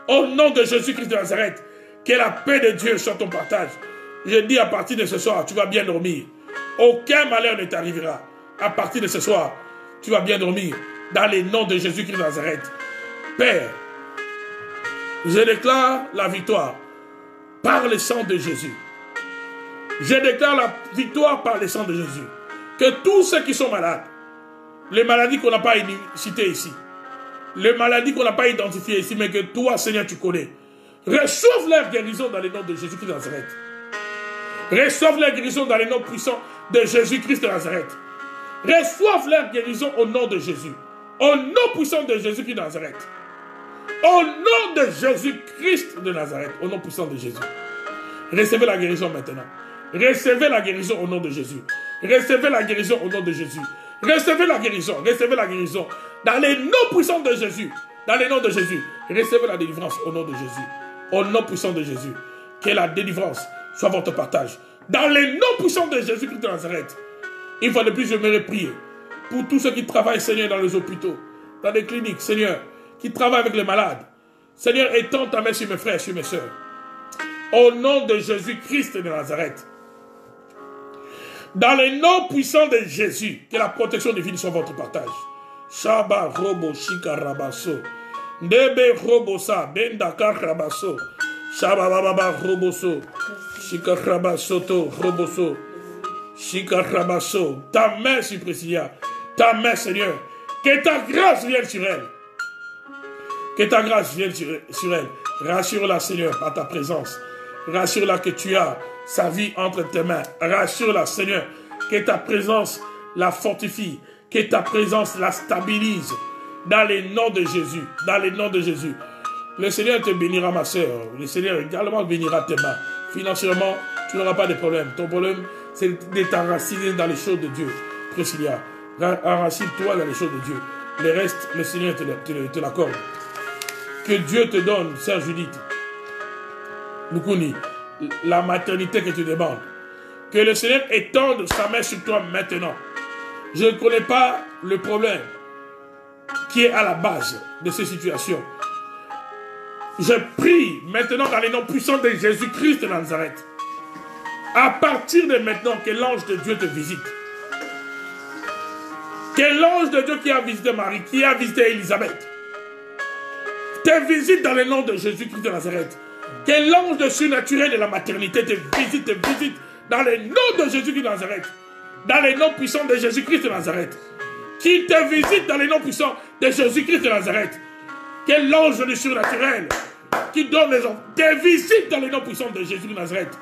Au nom de Jésus-Christ de Nazareth, que la paix de Dieu soit ton partage. Je dis à partir de ce soir, tu vas bien dormir. Aucun malheur ne t'arrivera. À partir de ce soir, tu vas bien dormir. Dans le nom de Jésus-Christ de Nazareth. Père, Je déclare la victoire par le sang de Jésus. Je déclare la victoire par le sang de Jésus. Que tous ceux qui sont malades, les maladies qu'on n'a pas citées ici, les maladies qu'on n'a pas identifiées ici, mais que toi, Seigneur, tu connais, reçoivent leur guérison dans le nom de Jésus-Christ de Nazareth. Reçoivent leur guérison dans le nom puissant de Jésus-Christ de Nazareth. Reçoivent leur guérison au nom de Jésus. Au nom puissant de Jésus-Christ de Nazareth. Au nom de Jésus-Christ de Nazareth. Au nom puissant de Jésus. Recevez la guérison maintenant. Recevez la guérison au nom de Jésus. Recevez la guérison au nom de Jésus. Recevez la guérison. Recevez la guérison. Dans les noms puissants de Jésus. Dans les noms de Jésus. Recevez la délivrance au nom de Jésus. Au nom puissant de Jésus. Que la délivrance soit votre partage. Dans les noms puissants de Jésus-Christ de Nazareth. Une fois de plus, je me prier pour tous ceux qui travaillent, Seigneur, dans les hôpitaux, dans les cliniques, Seigneur, qui travaillent avec les malades. Seigneur, étends ta main sur mes frères et sur mes sœurs. Au nom de Jésus-Christ de Nazareth. Dans les noms puissants de Jésus, que la protection divine soit votre partage. Shaba robo shika rabaso. Ndebe robosa bendaka rabaso. Shaba baba roboso. Shika rabasoto roboso. Shika rabaso. Ta main sur Priscilla. Ta main, Seigneur. Que ta grâce vienne sur elle. Que ta grâce vienne sur elle. Rassure-la, Seigneur, par ta présence. Rassure-la que tu as sa vie entre tes mains. Rassure-la, Seigneur, que ta présence la fortifie. Que ta présence la stabilise. Dans les noms de Jésus. Dans les noms de Jésus. Le Seigneur te bénira, ma soeur. Le Seigneur également bénira tes mains. Financièrement, tu n'auras pas de problème. Ton problème, c'est de t'enraciner dans les choses de Dieu. Priscilla, enracine-toi dans les choses de Dieu. Le reste, le Seigneur te l'accorde. Que Dieu te donne, sœur Judith, Lukuni, la maternité que tu demandes. Que le Seigneur étende sa main sur toi maintenant. Je ne connais pas le problème qui est à la base de ces situations. Je prie maintenant dans les noms puissants de Jésus-Christ de Nazareth. À partir de maintenant, que l'ange de Dieu te visite. Que l'ange de Dieu qui a visité Marie, qui a visité Élisabeth, te visite dans le nom de Jésus-Christ de Nazareth. Que l'ange de surnaturel de la maternité te visite dans le nom de Jésus-Christ de Nazareth. Dans les noms puissants de Jésus-Christ de Nazareth. Qu'il te visite dans les noms puissants de Jésus-Christ de Nazareth. Que l'ange du surnaturel qui donne les hommes te visite dans les noms puissants de Jésus de Nazareth.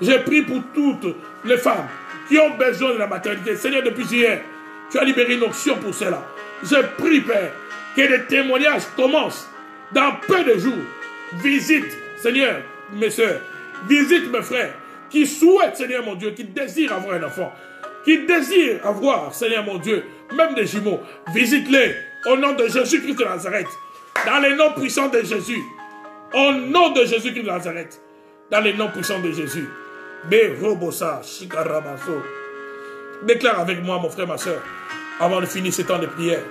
Je prie pour toutes les femmes qui ont besoin de la maternité. Seigneur, depuis hier, tu as libéré une option pour cela. Je prie, Père, que les témoignages commencent dans peu de jours. Visite, Seigneur, mes soeurs, visite mes frères qui souhaitent, Seigneur mon Dieu, qui désirent avoir un enfant, qui désirent avoir, Seigneur mon Dieu, même des jumeaux. Visite-les au nom de Jésus-Christ de Nazareth. Dans les noms puissants de Jésus. Au nom de Jésus-Christ de Nazareth. Dans les noms puissants de Jésus. Berobosa, Shikarabaso. Déclare avec moi, mon frère, ma soeur, avant de finir ce temps de prière.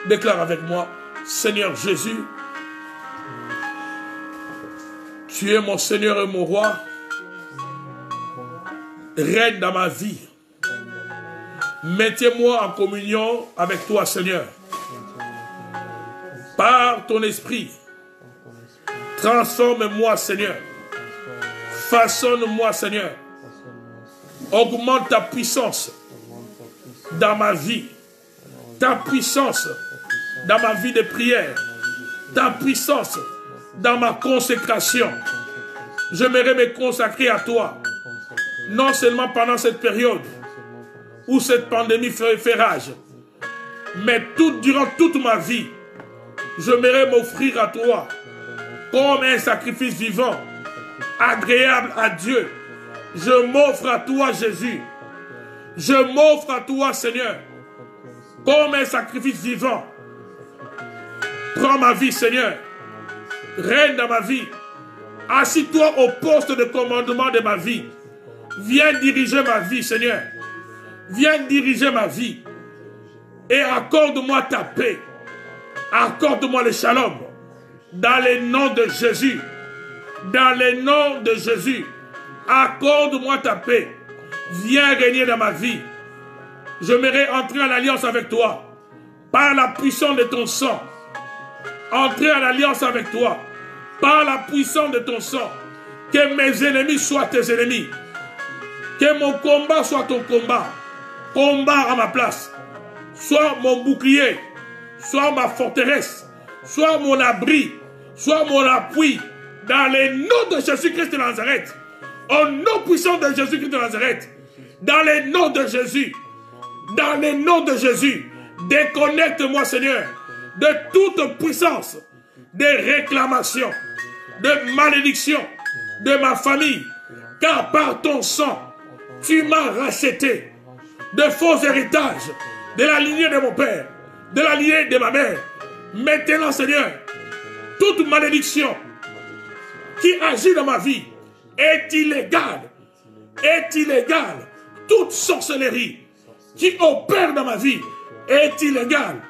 Déclare avec moi, Seigneur Jésus, tu es mon Seigneur et mon roi. Règne dans ma vie. Mettez-moi en communion avec toi, Seigneur. Par ton esprit, transforme-moi, Seigneur. Façonne-moi, Seigneur. Augmente ta puissance dans ma vie. Ta puissance dans ma vie de prière. Ta puissance dans ma consécration. J'aimerais me consacrer à toi. Non seulement pendant cette période où cette pandémie fait rage, mais durant toute ma vie, j'aimerais m'offrir à toi comme un sacrifice vivant, agréable à Dieu. Je m'offre à toi, Jésus. Je m'offre à toi, Seigneur, comme un sacrifice vivant. Prends ma vie, Seigneur. Règne dans ma vie. Assis-toi au poste de commandement de ma vie. Viens diriger ma vie, Seigneur. Viens diriger ma vie. Et accorde-moi ta paix. Accorde-moi le shalom. Dans le nom de Jésus. Dans le nom de Jésus. Accorde-moi ta paix. Viens régner dans ma vie. J'aimerais entrer en alliance avec toi. Par la puissance de ton sang. Entrer en alliance avec toi. par la puissance de ton sang, que mes ennemis soient tes ennemis, que mon combat soit ton combat, combat à ma place, sois mon bouclier, sois ma forteresse, sois mon abri, sois mon appui, dans le nom de Jésus-Christ de Nazareth, au nom puissant de Jésus-Christ de Nazareth, dans le nom de Jésus, dans le nom de Jésus, déconnecte-moi, Seigneur, de toute puissance, de réclamation, de malédiction, de ma famille, car par ton sang, tu m'as racheté de faux héritages, de la lignée de mon père, de la lignée de ma mère. Maintenant, Seigneur, toute malédiction qui agit dans ma vie est illégale, est illégale. Toute sorcellerie qui opère dans ma vie est illégale,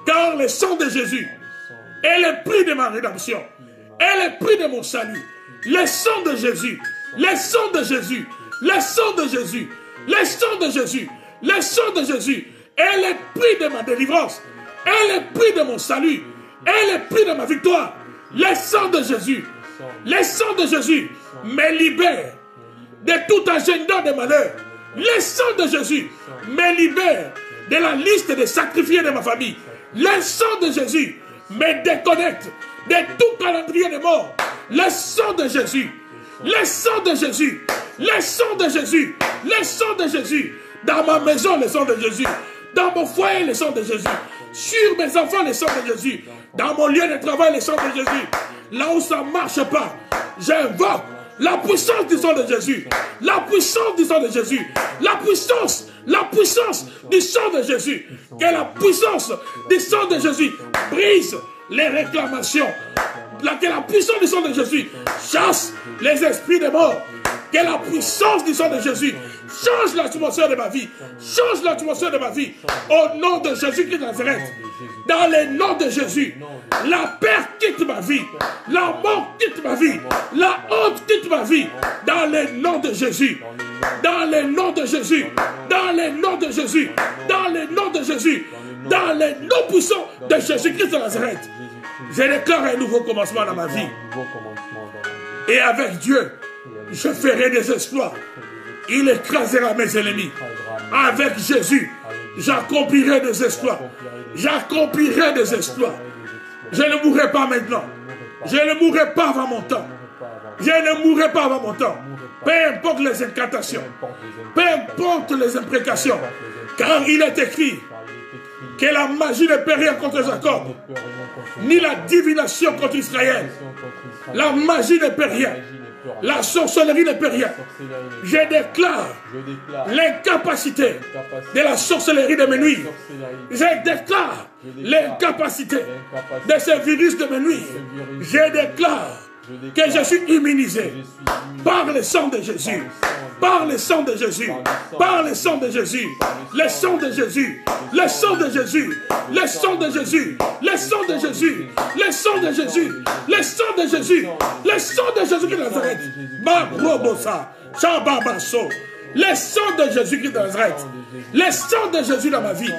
car le sang de Jésus est le prix de ma rédemption, est le prix de mon salut. Le sang de Jésus, le sang de Jésus, le sang de Jésus, le sang de Jésus, le sang de Jésus est le prix de ma délivrance, est le prix de mon salut, est le prix de ma victoire. Le sang de Jésus, le sang de Jésus me libère de tout agenda de malheur. Le sang de Jésus me libère de la liste des sacrifiés de ma famille. Le sang de Jésus me déconnecte de tout calendrier de mort. Le sang de Jésus, le sang de Jésus, le sang de Jésus, le sang de Jésus. Dans ma maison, le sang de Jésus. Dans mon foyer, le sang de Jésus. Sur mes enfants, le sang de Jésus. Dans mon lieu de travail, le sang de Jésus. Là où ça ne marche pas, j'invoque la puissance du sang de Jésus. La puissance du sang de Jésus. La puissance du sang de Jésus. Que la puissance du sang de Jésus brise les réclamations. Que la puissance du sang de Jésus chasse les esprits de mort. Que la puissance du sang de Jésus change l'atmosphère de ma vie. Change l'atmosphère de ma vie. Au nom de Jésus-Christ de Nazareth. Dans le nom de Jésus. La perte quitte ma vie. La mort quitte ma vie. La honte quitte ma vie. Dans le nom de Jésus. Dans le nom de Jésus. Dans le nom de Jésus. Dans le nom de Jésus. Dans le nom puissant de Jésus-Christ de Nazareth. Je déclare un nouveau commencement dans ma vie. Et avec Dieu, je ferai des exploits. Il écrasera mes ennemis. Avec Jésus, j'accomplirai des exploits. J'accomplirai des exploits. Je ne mourrai pas maintenant. Je ne mourrai pas avant mon temps. Je ne mourrai pas avant mon temps. Peu importe les incantations. Peu importe les imprécations. Car il est écrit que la magie ne peut rien contre Jacob, ni la divination contre Israël. La magie ne peut rien. La sorcellerie ne peut rien. Je déclare l'incapacité de la sorcellerie de mes nuits. Je déclare l'incapacité de ce virus de mes nuits. Je déclare que je suis immunisé par le sang de Jésus. Par le sang de Jésus. Par le sang de Jésus. Le sang de Jésus. Le sang de Jésus. Le sang de Jésus. Le sang de Jésus. Le sang de Jésus. Le sang de Jésus. Le sang de Jésus qui Nazareth. Babrobosa. Chababaso. Le sang de Jésus qui Nazareth. Le sang de Jésus dans ma vie.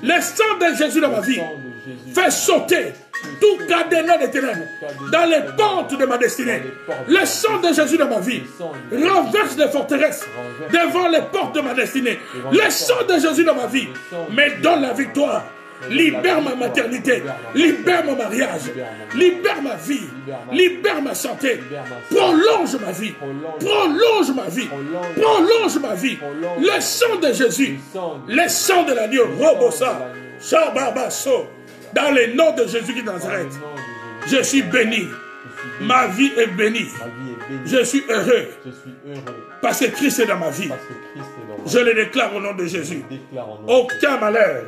Le sang de Jésus dans ma vie. Fait sauter tout cadenas de ténèbres dans les portes de ma destinée. Le sang de Jésus dans ma vie renverse les forteresses devant les portes de ma destinée. Le sang de Jésus dans ma vie me donne la victoire. Libère ma maternité, libère mon mariage, libère ma vie, libère ma santé, prolonge ma vie, prolonge ma vie, prolonge ma vie. Le sang de Jésus, le sang de l'agneau, Robosa, Shababaso. Dans le nom de Jésus qui est Nazareth, je suis béni. Ma vie est bénie. Je suis heureux. Parce que Christ est dans ma vie. Je le déclare au nom de Jésus. Aucun malheur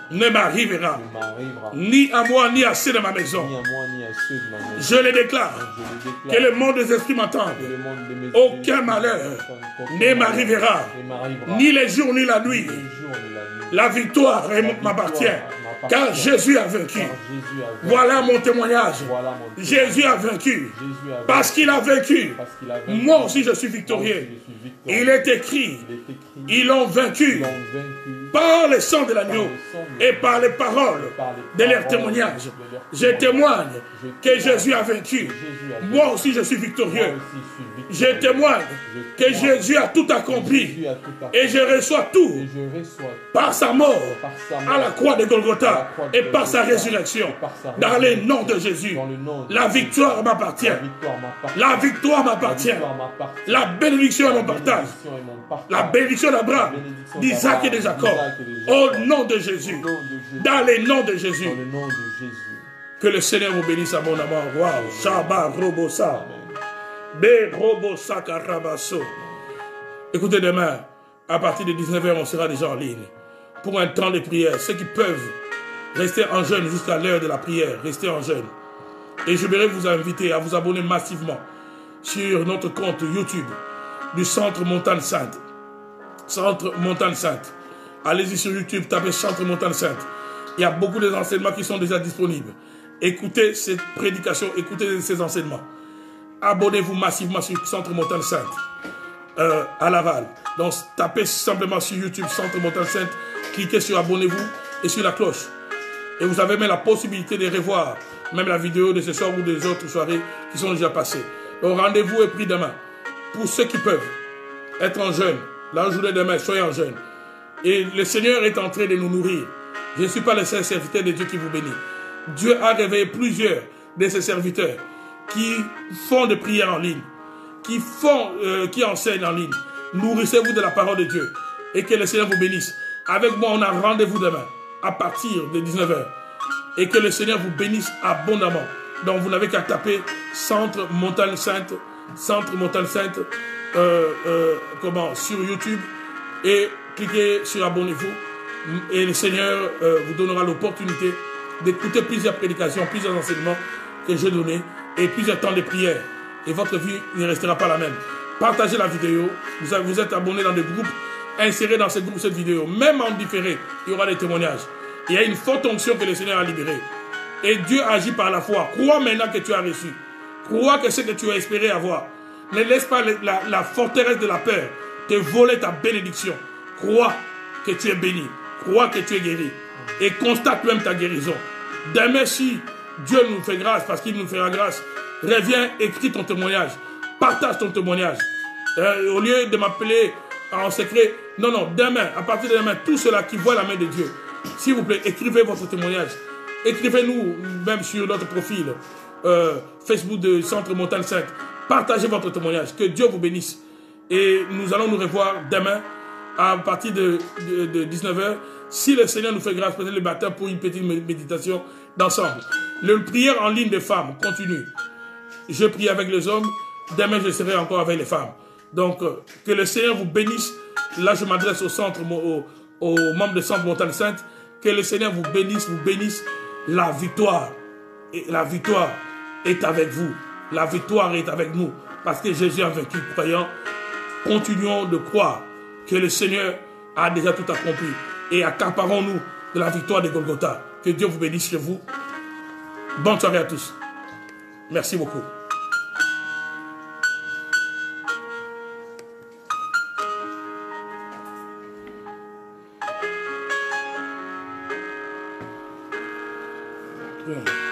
ne m'arrivera. Ni à moi, ni à ceux de ma maison. Je le déclare. Que le monde des esprits m'entende. Aucun malheur ne m'arrivera. Ni les jours, ni la nuit. La victoire m'appartient. Car Jésus a vaincu. Voilà mon témoignage. Jésus a vaincu. Parce qu'il a vaincu. Moi aussi je suis victorieux. Il est écrit. Ils l'ont vaincu. Par le sang de l'agneau. Et par les paroles de leur témoignage. Je témoigne que Jésus a vaincu. Moi aussi, je suis victorieux. Je témoigne que Jésus a tout accompli. Et je reçois tout par sa mort à la croix de Golgotha et par sa résurrection. Dans le nom de Jésus, la victoire m'appartient. La victoire m'appartient. La bénédiction est mon partage. La bénédiction d'Abraham, d'Isaac et de Jacob. Au nom de Jésus. Dans le nom de Jésus. Que le Seigneur vous bénisse abondamment. Waouh. Shabbat Robosa. Be Robosa Karabaso. Écoutez, demain, à partir de 19h, on sera déjà en ligne. Pour un temps de prière. Ceux qui peuvent rester en jeûne jusqu'à l'heure de la prière, restez en jeûne. Et je voudrais vous inviter à vous abonner massivement sur notre compte YouTube du Centre Montagne Sainte. Centre Montagne Sainte. Allez-y sur YouTube, tapez Centre Montagne Sainte. Il y a beaucoup d'enseignements qui sont déjà disponibles. Écoutez ces prédications, écoutez ces enseignements. Abonnez-vous massivement sur Centre Montagne Sainte à Laval. Donc tapez simplement sur YouTube Centre Montagne Sainte, cliquez sur abonnez-vous et sur la cloche. Et vous avez même la possibilité de revoir même la vidéo de ce soir ou des autres soirées qui sont déjà passées. Donc rendez-vous est pris demain. Pour ceux qui peuvent être en jeûne, la journée de demain, soyez en jeûne. Et le Seigneur est en train de nous nourrir. Je ne suis pas le seul serviteur de Dieu qui vous bénit. Dieu a réveillé plusieurs de ses serviteurs qui font des prières en ligne, qui enseignent en ligne. Nourrissez-vous de la parole de Dieu et que le Seigneur vous bénisse. Avec moi, on a rendez-vous demain à partir de 19h. Et que le Seigneur vous bénisse abondamment. Donc vous n'avez qu'à taper Centre Montagne Sainte, Centre Montagne Sainte, sur YouTube et cliquez sur abonnez-vous. Et le Seigneur vous donnera l'opportunité d'écouter plusieurs prédications, plusieurs enseignements que j'ai donnés et plusieurs temps de prière. Et votre vie ne restera pas la même. Partagez la vidéo. Vous êtes abonné dans des groupes. Insérez dans ces groupes cette vidéo. Même en différé, il y aura des témoignages. Il y a une forte onction que le Seigneur a libérée. Et Dieu agit par la foi. Crois maintenant que tu as reçu. Crois que ce que tu as espéré avoir. Ne laisse pas la forteresse de la peur te voler ta bénédiction. Crois que tu es béni. Crois que tu es guéri. Et constate même ta guérison. Demain, si Dieu nous fait grâce, parce qu'il nous fera grâce, reviens, écris ton témoignage. Partage ton témoignage. Au lieu de m'appeler en secret, non, demain, à partir de demain, tous ceux-là qui voient la main de Dieu, s'il vous plaît, écrivez votre témoignage. Écrivez-nous même sur notre profil Facebook de Centre Montagne Sainte. Partagez votre témoignage. Que Dieu vous bénisse. Et nous allons nous revoir demain à partir de 19h. Si le Seigneur nous fait grâce, peut-être le matin pour une petite méditation d'ensemble. Le prière en ligne des femmes continue. Je prie avec les hommes. Demain, je serai encore avec les femmes. Donc, que le Seigneur vous bénisse. Là, je m'adresse au centre, aux membres de Centre Montagne Sainte. Que le Seigneur vous bénisse. La victoire est avec vous. La victoire est avec nous. Parce que Jésus a vaincu, croyant. Continuons de croire que le Seigneur a déjà tout accompli. Et accaparons-nous de la victoire de Golgotha. Que Dieu vous bénisse chez vous. Bonne soirée à tous. Merci beaucoup. Bien.